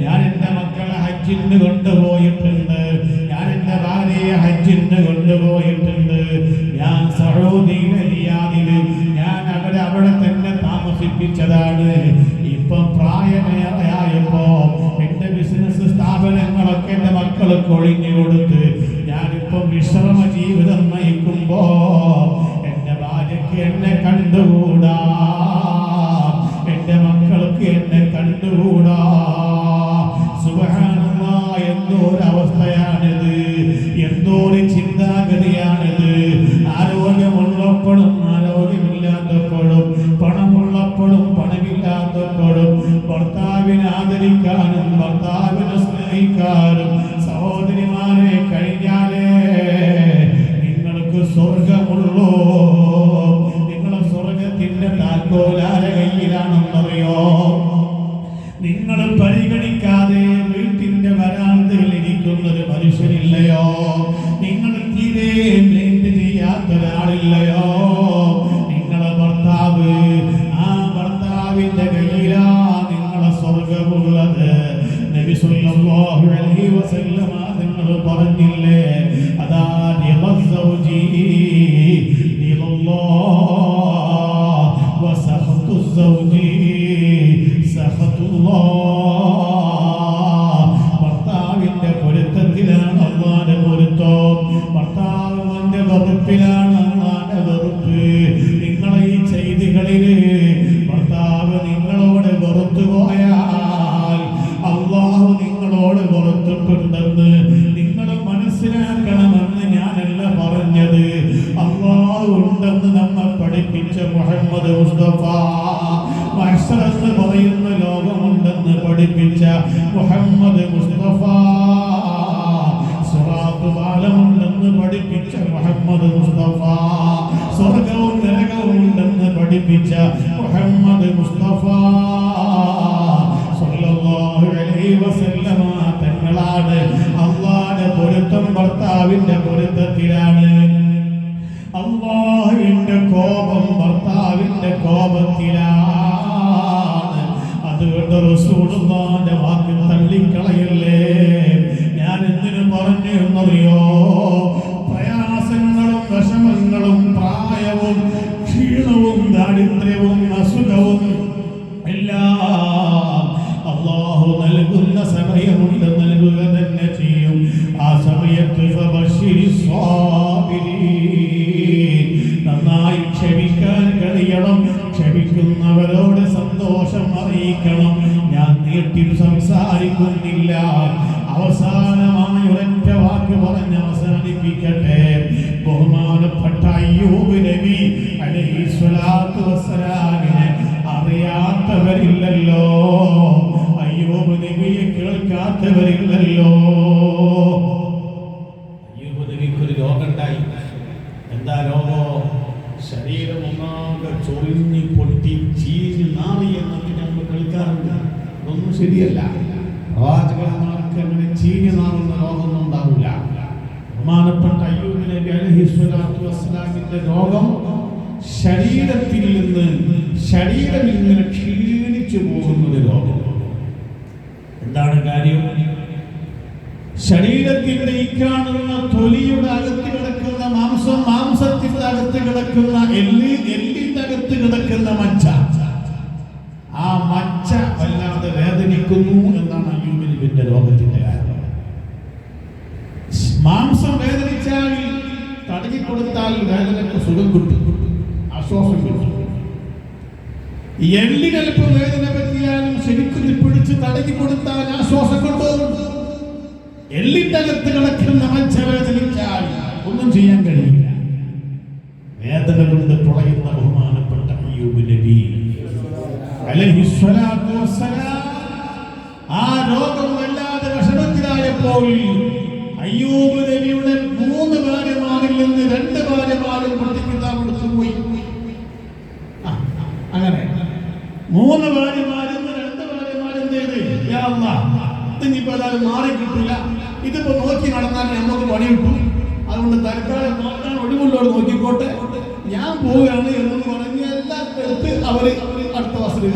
ഞാൻ എന്റെ മക്കളെ ഹജ്ജിന് കൊണ്ടുപോയിട്ടുണ്ട്, ഞാൻ എൻ്റെ ഭാര്യയെ ഹജ്ജിന് കൊണ്ടുപോയിട്ടുണ്ട്. ഞാൻ സൗദിയിലെ റിയാദിൽ ഞാൻ അവിടെ തന്നെ താമസിപ്പിച്ചതാണ്. ഇപ്പം പ്രായമേറെയായപ്പോ എൻ്റെ ബിസിനസ് സ്ഥാപനങ്ങളൊക്കെ എൻ്റെ മക്കൾക്ക് ഒഴിഞ്ഞു കൊടുത്ത് ഞാനിപ്പം വിശ്രമ ജീവിതം നയിക്കുമ്പോ എൻ്റെ ഭാര്യയ്ക്ക് എന്നെ കണ്ടുകൂടാ, എൻ്റെ മക്കൾക്ക് എന്നെ കണ്ടുകൂടാ. സുബ്ഹാനല്ലാഹ്, എന്തോരവസ്ഥയാണിത്, എന്തോരു ചിന്താഗതിയാണിത്. ആരോഗ്യമുള്ളപ്പോഴും ആരോഗ്യമില്ലാത്തപ്പോഴും, പണമുള്ളപ്പോഴും പണമില്ലാത്തപ്പോഴും ഭർത്താവിനെ ആദരിക്കാനും ഭർത്താവിനെ സ്നേഹിക്കാനും സഹോദരിമാരെ കഴിഞ്ഞാലേ നിങ്ങൾക്ക് സ്വർഗമുള്ളൂ. നിങ്ങളെ സ്വർഗത്തിന്റെ താക്കോലാരെ കയ്യിലാണെന്നറിയോ? നിങ്ങൾ പരിഗണിക്കാതെ വീട്ടിന്റെ വരാന്തയിൽ ഇരിക്കുന്നൊരു മനുഷ്യനില്ലയോ? നിങ്ങൾ തീരെ മെയിൻറ്റ് ചെയ്യാത്ത ഒരാളില്ലയോ? നിങ്ങളെ ഭർത്താവ്, ആ ഭർത്താവിന്റെ കയ്യിലാ നിങ്ങളെ സ്വർഗമുള്ളത്. നബി സല്ലല്ലാഹു അലൈഹി വസല്ലമ നിങ്ങൾ പറഞ്ഞില്ലേ, അതാ റിളസൗജി റിളല്ലാഹ് വസഖത്തുസൗജി സഖത്തുല്ലാഹ്. ഭർത്താവിന്റെ പൊരുത്തത്തിലാണ് അല്ലാഹുവിന്റെ പൊരുത്തം, ഭർത്താവിന്റെ വെറുപ്പിലാണ് അല്ലാഹുവിന്റെ വെറുപ്പ്. നിങ്ങളെ ഈ ചെയ്തികളില് ഭർത്താവ് നിങ്ങളോട് വെറുത്തു പോയാൽ അല്ലാഹു നിങ്ങളോട് വെറുത്തിട്ടുണ്ടെന്ന് നിങ്ങൾ മനസ്സിലാക്കണമെന്ന് ഞാനല്ല പറഞ്ഞത്. അല്ലാഹു ഉണ്ടെന്ന് നമ്മെ പഠിപ്പിച്ച മുഹമ്മദ് മുസ്തഫ, മഹ്ശറത്ത് പറയുന്ന ലോകമുണ്ടെന്ന് പഠിപ്പിച്ച മുഹമ്മദ് മുസ്തഫ, സിറാത്ത് പാലമുണ്ടെന്ന് പഠിപ്പിച്ച മുഹമ്മദ് മുസ്തഫ, സ്വർഗവും നരകവും ഉണ്ടെന്ന് പഠിപ്പിച്ച മുഹമ്മദ് മുസ്തഫ സല്ലല്ലാഹു അലൈഹി വസല്ലമ തങ്ങളാണ്. അല്ലാഹുവിന്റെ പൊരുത്തം ഭർത്താവിന്റെ പൊരുത്തത്തിലാണ്, അല്ലാഹുവിന്റെ കോപം ഭർത്താവിന്റെ കോപത്തിലാണ്. അതുകൊണ്ട് റസൂലുള്ളാഹിന്റെ വാക്ക് തള്ളിക്കളയല്ലേ. ഞാൻ എന്തിനു പറഞ്ഞു എന്നറിയോ? പ്രയാസങ്ങളും വിഷമങ്ങളും പ്രായവും ക്ഷീണവും ദാരിദ്ര്യവും അസുഖവും എല്ലാം അല്ലാഹു നൽകുന്ന സമയമുണ്ട്, നൽകുക തന്നെ ചെയ്യും. ആ സമയത്ത് ഫബശ്ശിരിസ് സ്വാബിരീൻ, നന്നായി ക്ഷമിക്കാൻ കഴിയണം, ക്ഷമിക്കുന്നവരോട് സന്തോഷം അറിയിക്കണം. ഞാൻ നീട്ടി സംസാരിക്കുന്നില്ല, അവസാനമായി ഒരൊറ്റ വാക്ക് പറഞ്ഞ് അവസാനിപ്പിക്കട്ടെ. ബഹുമാനപ്പെട്ട അയ്യൂബ് നബി അലൈഹിസ്സലാത്തു വസ്സലാമിനെ അറിയാത്തവരില്ലല്ലോ, അയ്യൂബ് നബിയെ കേൾക്കാത്തവരില്ലല്ലോ. അയ്യൂബ് നബിക്കൊരു രോഗമുണ്ടായി. എന്താ രോഗം? ശരീരം ഒന്നാകെ ചൊറിഞ്ഞ് പൊട്ടി ചീഞ്ഞ് നാറി എന്നൊക്കെ നമ്മൾ കളിക്കാറുണ്ട്. അതൊന്നും ശരിയല്ല. പ്രവാചകന്മാർക്ക് അങ്ങനെ ചീഞ്ഞ് നാറുന്ന രോഗമൊന്നും ഉണ്ടാവില്ല. ബഹുമാനപ്പെട്ട അയ്യൂബ് നബി അലൈഹിസ്സലാത്തു വസ്സലാമിന്റെ രോഗം ശരീരത്തിൽ നിന്ന്, ശരീരം ഇങ്ങനെ ക്ഷീണിച്ചു പോകുന്നൊരു രോഗം. എന്താണ് കാര്യം? ശരീരത്തിന്റെ ഈ കാണുന്ന തൊലിയുടെ അകത്ത് കിടക്കുന്ന മാംസം, മാംസത്തിന്റെ അകത്ത് കിടക്കുന്ന എല്ലിന്റെ അകത്ത് കിടക്കുന്ന മജ്ജ, ആ മജ്ജ വല്ലാതെ വേദനിക്കുന്നു എന്നാണ് അയ്യൂബ് നബിയുടെ രോഗത്തിന്റെ കാരണം. മാംസം വേദനിച്ചാൽ തടകി കൊടുത്താൽ വേദനക്ക് സുഖം കിട്ടും, ആശ്വാസം കിട്ടും. എല്ലിനൽപ്പം വേദന പറ്റിയാലും ശരിക്കും പിടിച്ച് തടകി കൊടുത്താൽ ആശ്വാസം കിട്ടും. എല്ലിന്റെ അകത്ത് കിടക്കുന്ന മജ്ജ വേദനിച്ചാൽ ഒന്നും ചെയ്യാൻ കഴിയില്ല. വേദന കൊണ്ട് തുളയുന്ന ബഹുമാനപ്പെട്ട അയ്യൂബ് നബി അലൈഹിസ്സലാത്തു വസ്സലാം ആ രോഗം വല്ലാതെ വിഷമത്തിലായപ്പോൾ അയ്യൂബ് നബിയുടെ 3 ഭാര്യമാരിൽ നിന്ന് 2 ഭാര്യമാരും പള്ളിക്കിതാബെടുത്തു പോയി. അങ്ങനെ 3 ഭാര്യമാരിൽ നിന്ന് 2 ഭാര്യമാരും ചെയ്ത്, യാ അല്ലാഹ്, ഇതിനിപ്പോ എല്ലാവരും മാറി കിട്ടില്ല, ഇതിപ്പോ നോക്കി നടന്നാൽ നമുക്ക് പണി കിട്ടും, അതുകൊണ്ട് തൽക്കാലം നോക്കാൻ ഒഴിവുള്ളവർ നോക്കിക്കോട്ടെ, ഞാൻ പോവുകയാണ് എന്ന് പറഞ്ഞ് എല്ലാം എടുത്ത് അവര് അടുത്ത വസ്തു.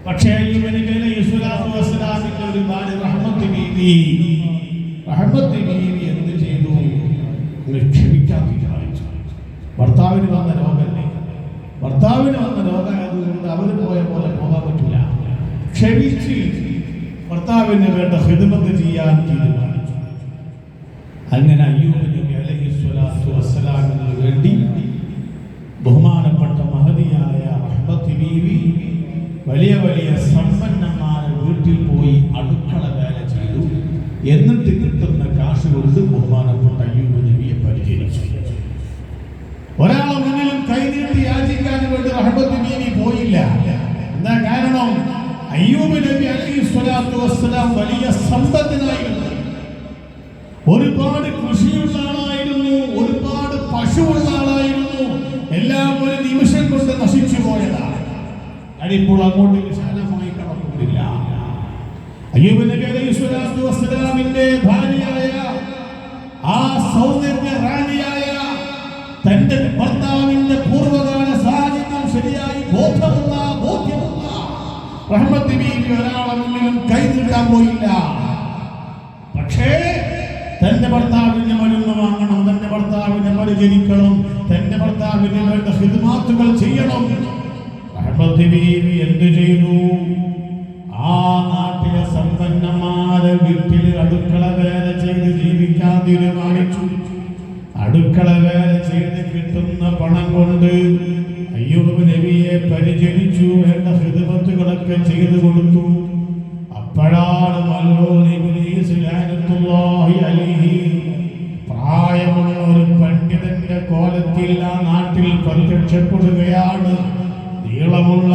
പക്ഷേ അയ്യൂബ് നബി അലൈഹിസ്സലാത്തു വസ്സലാമിന്റെ ഒരു ഭാര്യ ഈ റഹ്മത്ത് ബീവി എന്ത് ചെയ്തു? ക്ഷമിക്കാൻ തീരുമാനിച്ചു. ഭർത്താവിന് വന്ന രോഗമല്ലേ, ഭർത്താവിന് വന്ന രോഗമായതുകൊണ്ട് അവർ പോയ പോലെ പോകാൻ പറ്റില്ല. ക്ഷമിച്ച് ഭർത്താവിന് വേണ്ട ഖിദ്മത്ത് ചെയ്യാൻ തീരുമാനിച്ചു. അങ്ങനെ അയ്യൂബ് നബി അലൈഹിസ്സലാത്തു വസ്സലാമിന് വേണ്ടി ബഹുമാനപ്പെട്ട മഹദിയായ റഹ്മത്ത് ബീവി വലിയ വലിയ സമ്പന്നന്മാരെ വീട്ടിൽ പോയി അടുക്കള വേല ചെയ്തു. എന്നിട്ട് കിട്ടുന്ന കാശ് കൊണ്ട് ബഹുമാനപ്പെട്ട അയ്യൂബ് നബിയെ പരിചരിച്ചു. ഒരാളെ മുന്നിലും കൈനീട്ടി യാചിക്കാൻ വേണ്ടി റഹ്മത്ത് ബീവി പോയില്ല. എന്താ കാരണം? അയ്യൂബ് നബി അലൈഹിസ്സലാത്തു വസ്സലാം വലിയ സമ്പന്നനായിരുന്നു. ഒരുപാട് കൃഷിയുള്ള ആളായിരുന്നു, ഒരുപാട് പശുവുള്ള ആളായിരുന്നു. എല്ലാം ഒരു നിമിഷം കൊണ്ട് നശിച്ചു പോയതാണ്. ഇപ്പോൾ അങ്ങോട്ട് വിശാലമായി കടക്കുന്നില്ല. അയ്യൂബ് നബി അലൈഹിസ്സലാത്തു വസ്സലാമിന്റെ ഭാര്യയായ ആ സൗന്ദര്യ റാണിയായ തന്റെ ഭർത്താവിന്റെ പൂർവ്വകാല സാഹചര്യം ശരിയായി ബോധ്യമുള്ള റഹ്മത്ത് ബീവി ഒരാളെ മുന്നിലും കൈ നീട്ടാൻ പോയില്ല. പക്ഷേ തന്റെ ഭർത്താവിന്റെ മരുന്ന് വാങ്ങണം, തന്റെ ഭർത്താവിനെ പരിചരിക്കണം, തന്റെ ഭർത്താവിന് വേണ്ട ഖിദ്മത്തുകൾ ചെയ്യണം. റഹ്മത്ത് ബീവി എന്ത് ചെയ്തു? ആ നാട്ടിലെ സമ്പന്നന്മാരെ വീട്ടിൽ അടുക്കള വേല ചെയ്ത് ജീവിക്കാൻ തീരുമാനിച്ചു. അടുക്കള വേല ചെയ്ത് കിട്ടുന്ന പണം കൊണ്ട് അയ്യൂബ് നബിയെ പരിചരിച്ചു, വേണ്ട ഖിദ്മത്തുകളൊക്കെ ചെയ്തു കൊടുത്തു. അപ്പോഴാണ് മൽഊൻ ഇബ്ലീസ് ലഅനത്തുല്ലാഹി അലൈഹി പ്രായമുള്ള ഒരു പണ്ഡിതന്റെ കോലത്തിൽ ആ നാട്ടിൽ പ്രത്യക്ഷപ്പെടുകയാണ്. നീളമുള്ള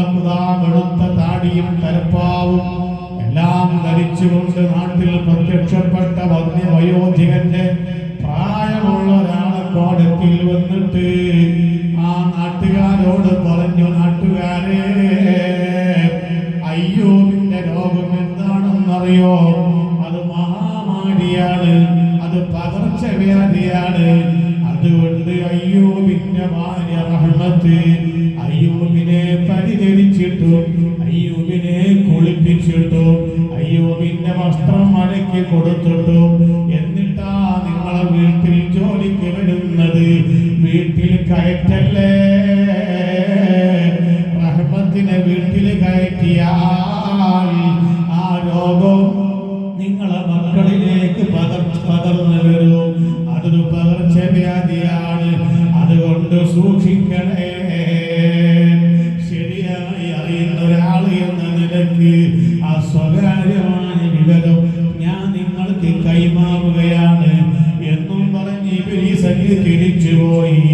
വെളുത്ത താടിയും തലപ്പാവും എല്ലാം ധരിച്ചുകൊണ്ട് നാട്ടിൽ പ്രത്യക്ഷപ്പെട്ട വയോധികന്റെ പ്രായമുള്ള ഒരാളെ കോലത്തിൽ വന്നിട്ട് ആ നാട്ടുകാരോട് പറഞ്ഞു, നാട്ടുകാരെ, അയ്യൂബിന്റെ രോഗം എന്താണെന്നറിയോ? അത് മഹാമാരിയാണ്, അത് പകർച്ചവ്യാധിയാണ്. അതുകൊണ്ട് അയ്യൂബിന്റെ ഭാര്യ റഹ്മത്ത് അയ്യൂബിനെ പരിചരിച്ചിട്ടും അയ്യൂബിനെ കുളിപ്പിച്ചിട്ടും അയ്യൂബിന്റെ വസ്ത്രം മടക്കി കൊടുത്തിട്ടും എന്നിട്ടാ നിങ്ങളെ വീട്ടിൽ ജോലിക്ക് വരുന്നത്. വീട്ടിൽ കയറ്റല്ലേ. റഹ്മത്തിനെ വീട്ടിൽ കയറ്റിയാൽ ആ രോഗം നിങ്ങളെ മക്കളിലേക്ക് പകർന്നു വരും. അതൊരു പകർച്ചവ്യാധിയാണ്. അതുകൊണ്ട് സൂക്ഷിക്കണേ. ശരിയായി അറിയുന്ന ഒരാൾ എന്ന നിലയ്ക്ക് ആ സ്വകാര്യമായ വിവരം ഞാൻ നിങ്ങൾക്ക് കൈമാറുകയാണ് എന്നും പറഞ്ഞ് ഇബ്ലീസ് തിരിച്ചുപോയി.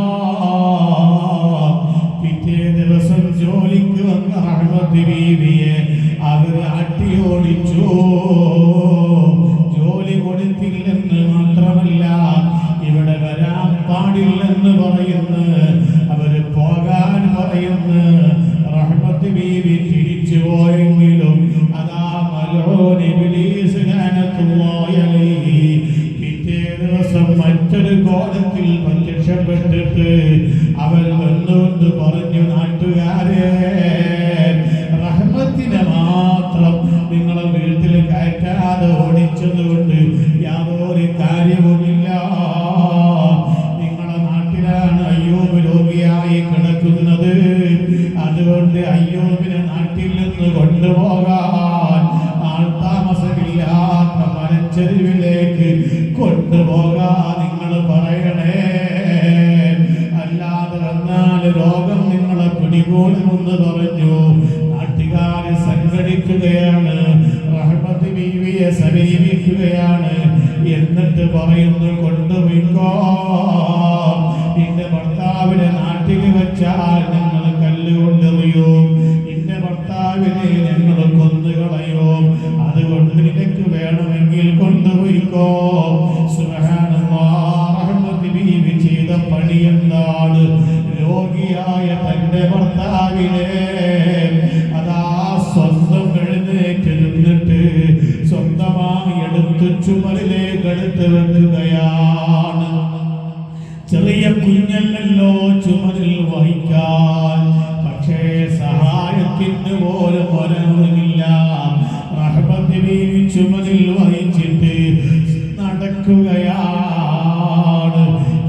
സുബ്ഹാനല്ലാഹ്. പിറ്റേ ദിവസം ജോലിക്ക് വന്ന റഹ്മത്ത് ബീവിയെ അവർ അട്ടിയോടിച്ചു. ജോലി കൊടുത്തില്ലെന്ന് മാത്രമല്ല, ഇവിടെ വരാൻ പാടില്ലെന്ന് പറയുന്നു, അവര് പോകാൻ പറയുന്നു. റഹ്മത്ത് ബീവി തിരിച്ചു പോയെങ്കിലും അതാ മൽഊൻ ഇബ്ലീസ് ലഅനത്തുല്ലാഹി അലൈഹി പിറ്റേ ദിവസം മറ്റൊരു കോലത്തിൽ പ്രത്യക്ഷപ്പെട്ടിട്ട് അവൻ വന്നുകൊണ്ട് പറഞ്ഞു, നാട്ടുകാരെ, റഹ്മത്തിനെ മാത്രം നിങ്ങളെ വീട്ടിൽ കയറ്റാതെ ഓടിച്ചതുകൊണ്ട് യാതൊരു കാര്യവുമില്ല. നിങ്ങളെ നാട്ടിലാണ് അയ്യൂബ് രോഗിയായി കിടക്കുന്നത്. അതുകൊണ്ട് അയ്യൂബിനെ നാട്ടിൽ നിന്ന് കൊണ്ടുപോകാൻ ആൾതാമസമില്ലാത്ത മലച്ചെരുവിലേക്ക് കൊണ്ടുപോകാൻ നിങ്ങൾ പറയണേ. അല്ലാതെ വന്നാൽ രോഗം നിങ്ങളെ പിടികൂടുമെന്ന് പറഞ്ഞു. നാട്ടുകാരെ സംഘടിക്കുകയാണ്, റഹ്മത്ത് ബീവിയെ സമീപിക്കുകയാണ്. എന്നിട്ട് പറയുന്നു, കൊണ്ടുപോയിക്കോ, നിന്റെ ഭർത്താവിനെ നാട്ടിൽ വെച്ചാൽ ഞങ്ങൾ കല്ലുകൊണ്ടെറിയോ, നിന്റെ ഭർത്താവിനെ ഞങ്ങൾ കൊന്നുകളയോ, അതുകൊണ്ട് നിനക്ക് വേണമെങ്കിൽ കൊണ്ടുപോയിക്കോ. സുബ്ഹാനല്ലാഹ്. റഹ്മത്ത് ബീവി ചെയ്ത പണി എന്താണ്? രോഗിയായ തന്റെ ഭർത്താവിനെ അതാ സ്വന്തം എഴുന്നേറ്റ് നിന്നിട്ട് സ്വന്തമായി എടുത്ത് ചുമലിലേക്ക് എടുത്ത് വെക്കുകയാണ്. ചെറിയ കുഞ്ഞല്ലല്ലോ ചുമലിൽ വഹിക്കാൻ. പക്ഷേ സഹായത്തിന് പോലും ഒരറിവില്ല. റഹ്മത്ത് ചുമലിൽ വഹിച്ചിട്ട് നടക്കുകയാണ്.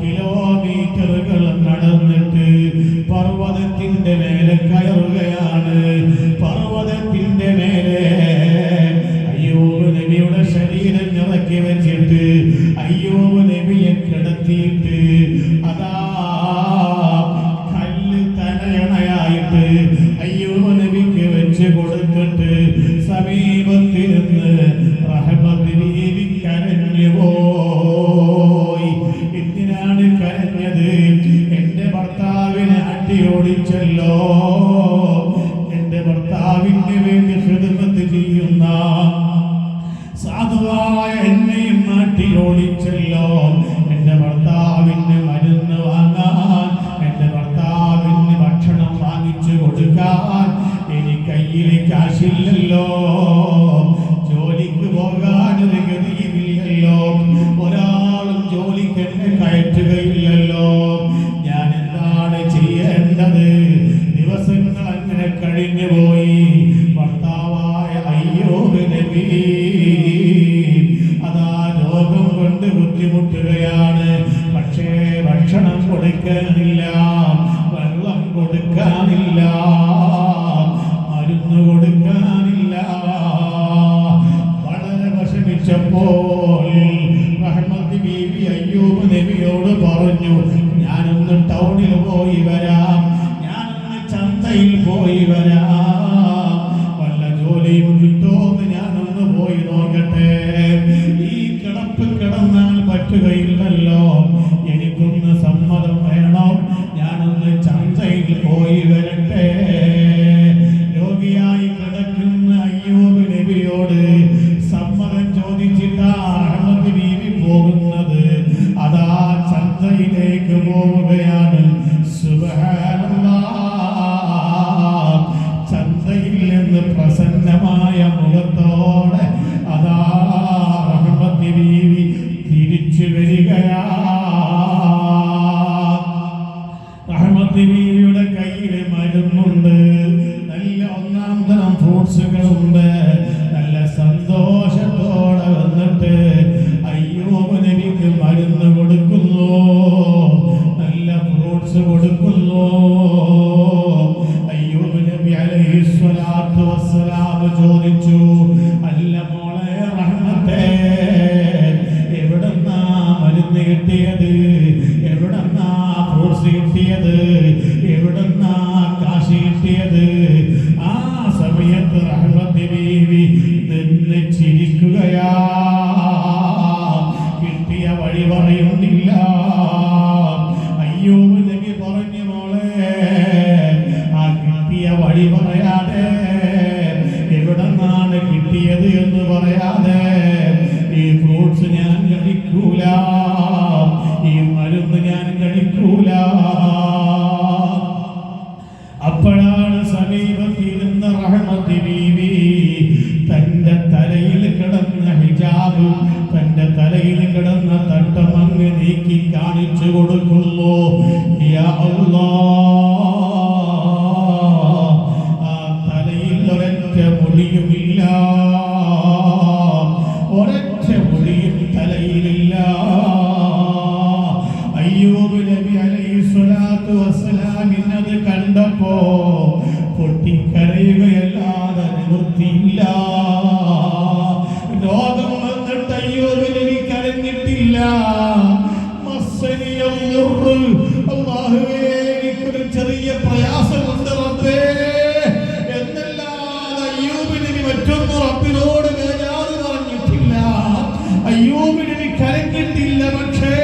കിലോമീറ്ററുകൾ നടന്നിട്ട് പർവ്വതത്തിന്റെ മേലെ കയറുകയാണ്. പർവ്വതത്തിന്റെ മേലെ അയ്യൂബ് നബിയുടെ ശരീരം ഇറക്കി വെച്ചിട്ട് അയ്യൂബ് നബിയെ കിടത്തിയിട്ട് അതാ കല്ല് തലയണയായിട്ട് അയ്യൂബ് നബിക്ക് വെച്ച് കൊടുത്തിട്ട് സമീപത്തിരുന്ന് റഹ്മത്ത് ബീവി കരഞ്ഞു പോയി. എന്തിനാണ് കരഞ്ഞത്? എന്റെ ഭർത്താവിനെ അടിയോടിച്ചല്ലോ, എന്റെ ഭർത്താവിന് വേണ്ടി ഖിദ്മത്ത് ചെയ്യുന്ന സാധുവായ എന്നെയും നാട്ടിലോടിച്ചല്ലോ. എന്റെ ഭർത്താവിന് മരുന്ന് വാങ്ങാൻ, എന്റെ ഭർത്താവിന് ഭക്ഷണം വാങ്ങിച്ചു കൊടുക്കാൻ എനിക്ക് കയ്യിൽ കാശില്ലല്ലോ, ജോലിക്ക് പോകാനൊരു ഗതിയില്ലല്ലോ, ഒരാളും ജോലിക്ക് എന്നെ കയറ്റുകയില്ലല്ലോ. ഞാൻ എന്താണ് ചെയ്യേണ്ടത്? ദിവസങ്ങൾ അങ്ങനെ കഴിഞ്ഞു പോയി. ഭർത്താവായ അയ്യൂബ് നബി അതാ രോഗം കൊണ്ട് ബുദ്ധിമുട്ടുകയാണ്. പക്ഷേ ഭക്ഷണം കൊടുക്കാനില്ല, വെള്ളം കൊടുക്കാനില്ല, മരുന്ന് കൊടുക്കാനില്ല. വളരെ വിഷമിച്ചപ്പോൾ റഹ്മത്ത് ബീവി അയ്യൂബ് നബിയോട് പറഞ്ഞു, ഞാനൊന്ന് ടൗണിൽ പോയി വരാം, ഞാനൊന്ന് ചന്തയിൽ പോയി വരാം, വല്ല ജോലിയും കിട്ടുമോന്ന് ഞാനൊന്ന് പോയി നോക്കട്ടെ. ഈ കിടപ്പ് കിടന്നാൽ പറ്റുകയില്ലല്ലോ, എനിക്കൊന്ന് സമ്മതം വേണം, ഞാനൊന്ന് ചന്തയിൽ പോയി വരട്ടെ. രോഗിയായി കിടക്കുന്ന അയ്യൂബ് നബിയോട് സമ്മതം ചോദിച്ചിട്ടാണ് റഹ്മത്ത് ബീവി പോകുന്നത്. അതാ ചന്തയിലേക്ക് പോവുകയാണ്. സുബ്ഹാനല്ലാഹ്, ചന്തയിൽ നിന്ന് പ്രസന്നമായ മുഖത്തോടെ അതാ റഹ്മത്ത് ബീവി തിരിച്ചു വരികയാണ്. റഹ്മത്ത് ബീവിയുടെ കയ്യിൽ മരുന്നുണ്ട്, നല്ല ഒന്നാം തരം ഫ്രൂട്ട്സുകളുണ്ട്. നല്ല സന്തോഷത്തോടെ വന്നിട്ട് അയ്യൂബ് നബിക്ക് മരുന്ന് കൊടുക്കുന്നു, നല്ല ഫ്രൂട്ട്സ് കൊടുക്കുന്നു. അയ്യൂബ് നബി അലൈഹിസ്സലാത്തു വസ്സലാം ചോദിച്ചു, അല്ല മോളെ റഹ്മത്തേ, എവിടെന്നാ മരുന്ന് കിട്ടിയത്? എവിടെന്നാ ഫ്രൂട്ട്സ് കിട്ടിയത്? എവിടെന്നാ കാശ് കിട്ടിയത്? ആ സമയത്ത് റഹ്മത്ത് ബീവി നിന്ന് ചിരിക്കുകയാ, കിട്ടിയ വഴി പറയുന്നില്ല. അയ്യൂബ് നബി പറഞ്ഞു, മോളെ ആ കിട്ടിയ വഴി പറയാതെ, എവിടെന്നാണ് കിട്ടിയത് എന്ന് പറയാതെ, ഈ ഫ്രൂട്ട്സ് ഞാൻ കഴിക്കൂല, ഈ മരുന്ന് ഞാൻ കഴിക്കൂല. അപ്പോഴാണ് സമീപത്തിരുന്ന റഹ്മത്ത് ബീവി തന്റെ തലയിൽ കിടന്ന ഹിജാബ്, തന്റെ തലയിൽ കിടന്ന തട്ടം അങ്ങ് നീക്കി കാണിച്ചു കൊടുക്കുന്നു. യാ അല്ലാഹ്, ആ തലയിൽ ഒരൊറ്റ മുടിയുമില്ല, ഒരൊറ്റ മുടിയും തലയിലില്ല. അയ്യൂബ് നബി അലൈഹിസ്സലാത്തു വസ്സലാമിനത് കണ്ടപ്പോ പൊട്ടിക്കരയുകയല്ലാതെ നിവൃത്തിയില്ല. രോഗം വന്നിട്ട് അയ്യൂബ് നബി കരഞ്ഞിട്ടില്ല. അല്ലാഹുവേ, എനിക്കൊരു ചെറിയ പ്രയാസമുണ്ട് റബ്ബേ എന്നല്ലാതെ അയ്യൂബ് നബി മറ്റൊന്നും റബ്ബിനോട് ബേജാറ് പറഞ്ഞിട്ടില്ല. അയ്യൂബ് നബി കരഞ്ഞിട്ടില്ല. പക്ഷേ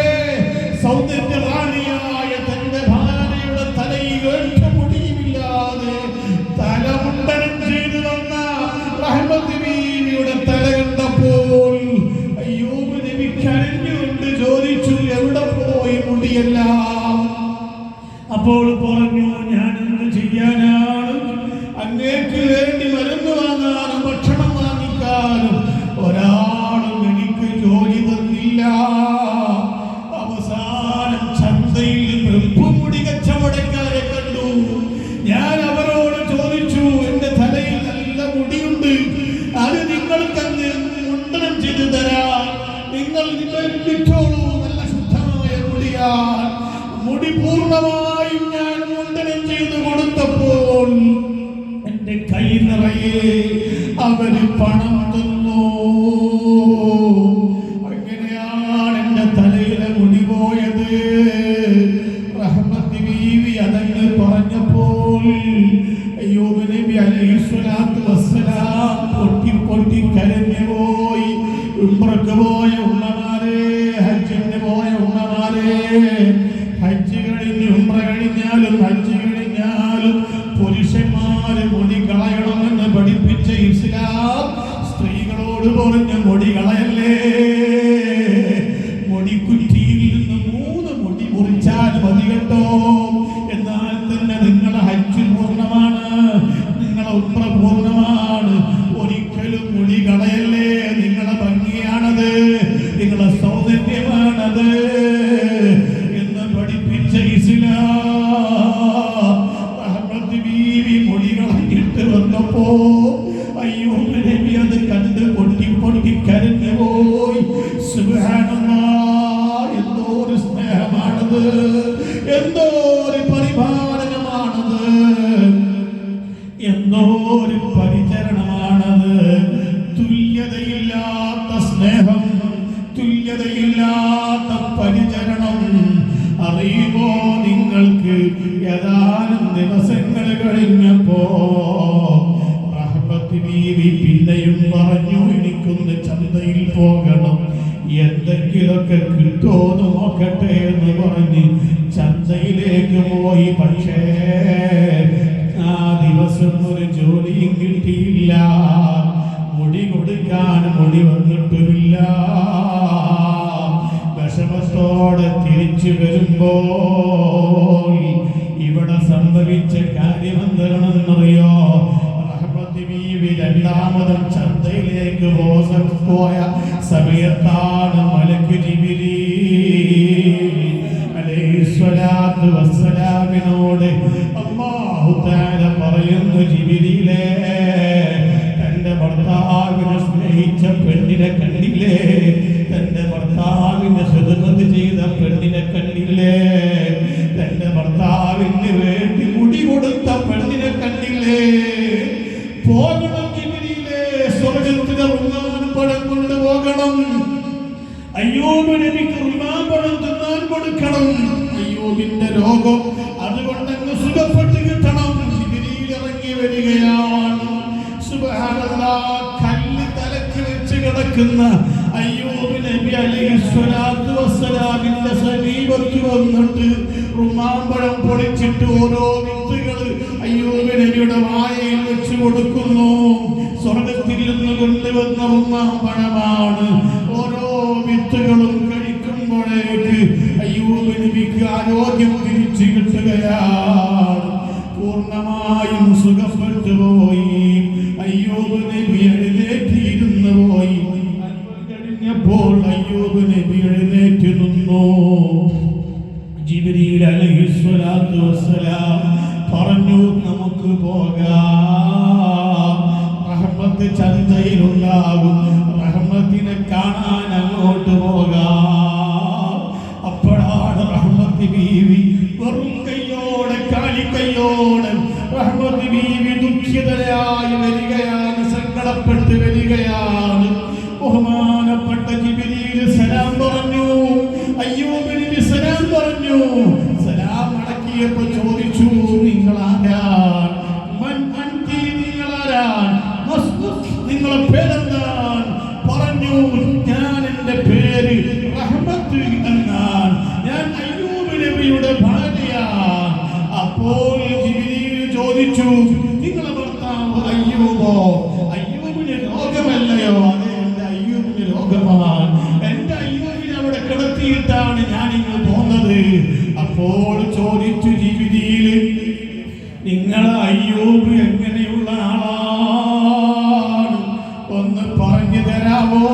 സൗന്ദര്യറാണിയായ തന്റെ ഭാര്യയുടെ തലയിൽ ഒറ്റ മുടിയുമില്ലാതെ തലമുണ്ടനം ചെയ്തു വന്ന റഹ്മത്ത് ബീവിയുടെ തല കണ്ടപ്പോൾ അയ്യൂബ് നബി കരഞ്ഞുകൊണ്ട് ചോദിച്ചു, എവിടെ പോയി മുടിയെല്ലാം? അപ്പോൾ പറഞ്ഞു, ഞാൻ എന്ത് ചെയ്യാനാണ്? അങ്ങേക്ക് വേണ്ടി മരുന്ന് വാങ്ങാനും ഭക്ഷണം വാങ്ങിക്കാനും ഒരാളും എനിക്ക് ജോലി തന്നില്ല. വിറ്റോളൂ, നല്ല ശുദ്ധമായ മുടിയാൽ മുടി പൂർണ്ണമായും ഞാൻ മുണ്ടനം ചെയ്തു കൊടുത്തപ്പോൾ എന്റെ കൈ നിറയെ അവര് പണം തന്നു. അങ്ങനെയാണ് എന്റെ തലയിലെ മുടി പോയത്. റഹ്മത്ത് ബീവി അതങ്ങ് പറഞ്ഞപ്പോൾ അയ്യൂബ് നബി അലൈഹിസ്സലാത്തു വസ്സലാം പൊട്ടി പൊട്ടി കരഞ്ഞു പോയി. ഉംറക്ക് പോയ ഉമ്മമാരെ, ഹജ്ജിന് പോയ ഉമ്മമാരെ, ഹജ്ജ് കഴിഞ്ഞ് ഉംറ കഴിഞ്ഞാലും ഹജ്ജ് കഴിഞ്ഞാലും പുരുഷന്മാര് മുടി കളയണമെന്ന് പഠിപ്പിച്ച ഇസ്ലാം സ്ത്രീകളോട് പറഞ്ഞ മുടി കളയല്ലേ. മുടിക്കുറ്റിയിൽ നിന്ന് 3 മുടി മുറിച്ചാൽ മതി കേട്ടോ. എന്നാൽ തന്നെ നിങ്ങളെ ഹജ്ജ് പൂർണ്ണമാണ്, നിങ്ങളെ ഉംറ പൂർണ്ണമാണ്. ഒരിക്കലും മുടി കളയല്ലേ. നിങ്ങളെ ഭംഗിയാണത്, നിങ്ങളെ സൗന്ദര്യമാണത് എന്ന് പഠിപ്പിച്ച ഇസ്ലാം റഹ്മത്ത് ബീവി മുടി കളഞ്ഞിട്ട് വന്നപ്പോ അയ്യൂബ് നബി അത് കണ്ട് പൊട്ടി പൊട്ടി കരഞ്ഞു പോയി. സുബ്ഹാനല്ലാഹ്, എന്തോ ഒരു സ്നേഹമാണത്, എന്തോ ഒരു പരിപാലനമാണത്, എന്തോ ഒരു പരിചരണമാണത്. തുല്യതയില്ലാത്ത സ്നേഹം, തുല്യതയില്ലാത്ത പരിചരണം അറിയുമോ നിങ്ങൾക്ക്? ഏതാനും ദിവസങ്ങൾ കഴിഞ്ഞപ്പോ റഹ്മത്ത് ബീവി പിന്നെയും പറഞ്ഞു, എനിക്കൊന്ന് ചന്തയിൽ പോകണം, എന്തെങ്കിലുമൊക്കെ കിട്ടുമോന്ന് നോക്കട്ടെ എന്ന് പറഞ്ഞ് ചന്തയിലേക്ക് പോയി. പക്ഷേ ആ ദിവസം ഒരു ജോലിയും കിട്ടിയില്ല. മുടി കൊടുക്കാൻ മുടി വന്നിട്ടുമില്ല. വിഷമത്തോടെ തിരിച്ചു വരുമ്പോൾ ഇവിടെ സംഭവിച്ച കാര്യമെന്താണെന്നറിയോ? റഹ്മത്ത് ബീവി രണ്ടാമതും ചന്തയിലേക്ക് പോയ സമയത്താണ് മലക്ക് ജിബ്രീൽ അലൈഹിസ്സലാത്തു വസ്സലാമിനോട് അല്ലാഹു തആല പറയുന്നു, ജിബ്രീലേ, തന്റെ ഭർത്താവിനെ സ്നേഹിച്ച പെണ്ണിനെ കണ്ടില്ലേ? തന്റെ ഭർത്താവിന് ഖിദ്മത്ത് ചെയ്ത പെണ്ണിനെ കണ്ടില്ലേ? തന്റെ ഭർത്താവിന് വേണ്ടി മുടി കൊടുത്ത പെണ്ണിനെ കണ്ടില്ലേ? പോകണം ജിബ്രീലേ, സ്വർഗ്ഗത്തിലെ റുമാൻ പഴം കൊണ്ടുപോകണം. അയ്യൂബ് നബിക്ക് റുമാൻ പഴം തിന്നാൻ കൊടുക്കണം. അയ്യൂബിന്റെ രോഗം അതുകൊണ്ടങ്ങ് സുഖപ്പെട്ട് കിട്ടണം. ജിബ്രീൽ ഇറങ്ങി വരികയാണ്. സുബ്ഹാനല്ലാഹ്, കല്ല് തലക്ക് വെച്ച് കിടക്കുന്ന അയ്യൂബ് നബി അലൈഹിസ്സലാത്തു വസ്സലാമിന്റെ സമീപത്ത് വന്നിട്ട് റുമാമ്പഴം പൊളിച്ചിട്ട് ഓരോ വിത്തുകൾ അയ്യൂബ് നബിയുടെ വായയിൽ വെച്ച് കൊടുക്കുന്നു. സ്വർഗത്തിൽ നിന്ന് കൊണ്ടുവന്ന റുമാമ്പഴമാണ്. ഓരോ വിത്തുകളും കഴിക്കുമ്പോഴേക്ക് അയ്യൂബ് നബിക്ക് ആരോഗ്യം തിരിച്ചു കിട്ടുകയാണ്. പൂർണ്ണമായും സുഖപ്പെട്ടു പോയി. അയ്യൂബ് നബി എഴുന്നേറ്റിരുന്നു പോയി. കഴിഞ്ഞപ്പോൾ അയ്യൂബ് നബി എഴുന്നേറ്റ് നിന്നു. ജിബ്രീൽ അലൈഹിസ്സലാത്തു വസ്സലാം പറഞ്ഞു, നമുക്ക് പോകാം. റഹ്മത്ത് ചന്തയിലുണ്ടാകും, റഹ്മത്തിനെ കാണാൻ അങ്ങോട്ട് പോകാം. അപ്പോഴാണ് റഹ്മത്ത് ബീവി വെറും കയ്യോടെ, കാലിക്കയ്യോടെ റഹ്മത്ത് ബീവി ദുഃഖിതരായി വരികയാണ്, സങ്കടപ്പെട്ട് വരികയാണ്. ബഹുമാനപ്പെട്ട ജിബ്രീൽ സലാം പറഞ്ഞു. അയ്യൂബ് നബി സലാം പറഞ്ഞു. സലാം അടക്കിയപ്പോൾ ചോദിച്ചു, നിങ്ങളാരാൻ? മൻ അൻതി, നിങ്ങളാരാൻ? മസ്മുക്, നിങ്ങളെ പേരെന്താണ്? പറഞ്ഞു, ഞാൻ എൻ്റെ പേര് റഹ്മത്ത് എന്നാണ്, ഞാൻ അയ്യൂബ് നബിയുടെ ഭാര്യയാണ്. അപ്പോൾ ജിബ്രീൽ ചോദിച്ചു, നിങ്ങളെ ഭർത്താവ് അയ്യൂബോ? അയ്യൂബിന് രോഗമല്ലയോ? അതെ, എൻ്റെ അയ്യൂബിന് രോഗമാണ്. എൻ്റെ അയ്യൂബിനെ അവിടെ കിടത്തിയിട്ടാണ് ഞാൻ ഇങ്ങ് പോന്നത്. അപ്പോൾ ചോദിച്ചു ജിബ്രീൽ, നിങ്ങളെ അയ്യൂബ് എങ്ങനെയുള്ള ആളാണ്? ഒന്ന് പറഞ്ഞു തരാമോ?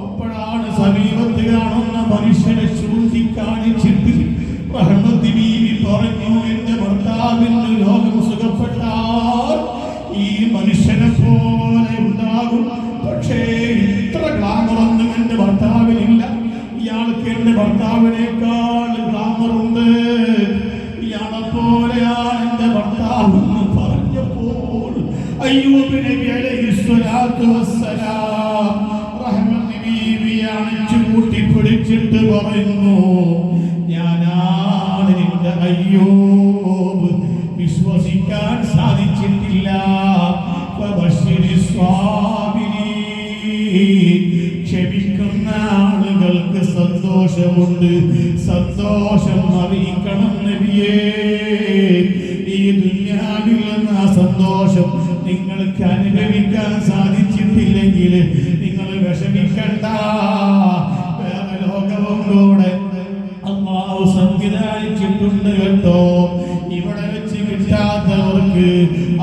അപ്പോഴാണ് സമീപത്ത് കാണുന്ന മനുഷ്യനെ ചൂണ്ടിക്കാണിച്ചിട്ട് റഹ്മത്ത് ബീവി പറഞ്ഞു, എൻ്റെ ഭർത്താവിന് അയ്യൂബ് നബി അലൈഹിസ്സലാത്തു വസ്സലാം റഹ്മത്ത് ബീവിയാണ് ചൂട്ടിപ്പിടിച്ചിട്ട് പറയുന്നു, ഞാനാണ് നിന്റെ അയ്യൂബ്, വിശ്വസിക്കാൻ സാധിച്ചിട്ടില്ല. ക്ഷമിക്കുന്ന ആളുകൾക്ക് സന്തോഷമുണ്ട്, സന്തോഷം അറിയിക്കണം നബിയേ. ഈ ദുനിയാവിൽ നിന്ന് ആ സന്തോഷം നിങ്ങൾക്ക് അനുഭവിക്കാൻ സാധിച്ചിട്ടില്ലെങ്കിൽ നിങ്ങൾ വിഷമിക്കണ്ട. വേറെ ലോകവും കൂടെ അല്ലാഹു സംവിധാനിച്ചിട്ടുണ്ട് കേട്ടോ. ഇവിടെ വെച്ച് കിട്ടാത്തവർക്ക്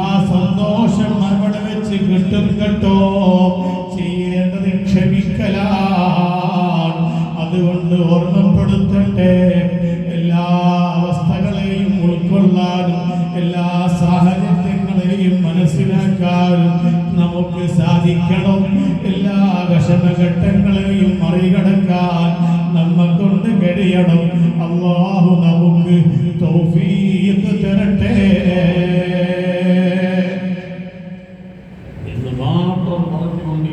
ആ സന്തോഷം അവിടെ വെച്ച് കിട്ടും കേട്ടോ. ചെയ്യേണ്ടത് ക്ഷമിക്കലാണ്. അതുകൊണ്ട് ഓർമ്മപ്പെടുത്തട്ടെ, എല്ലാ അവസ്ഥകളെയും ഉൾക്കൊള്ളാനും എല്ലാ സാഹചര്യങ്ങളെയും മനസ്സിലാക്കാനും നമുക്ക് സാധിക്കണം. എല്ലാ വിഷമഘട്ടങ്ങളെയും മറികടക്കാൻ നമ്മക്കൊണ്ട് കഴിയണം. അല്ലാഹു നമുക്ക് തൗഫീഖ് തരട്ടെ എന്ന് മാത്രം പറഞ്ഞുകൊണ്ട്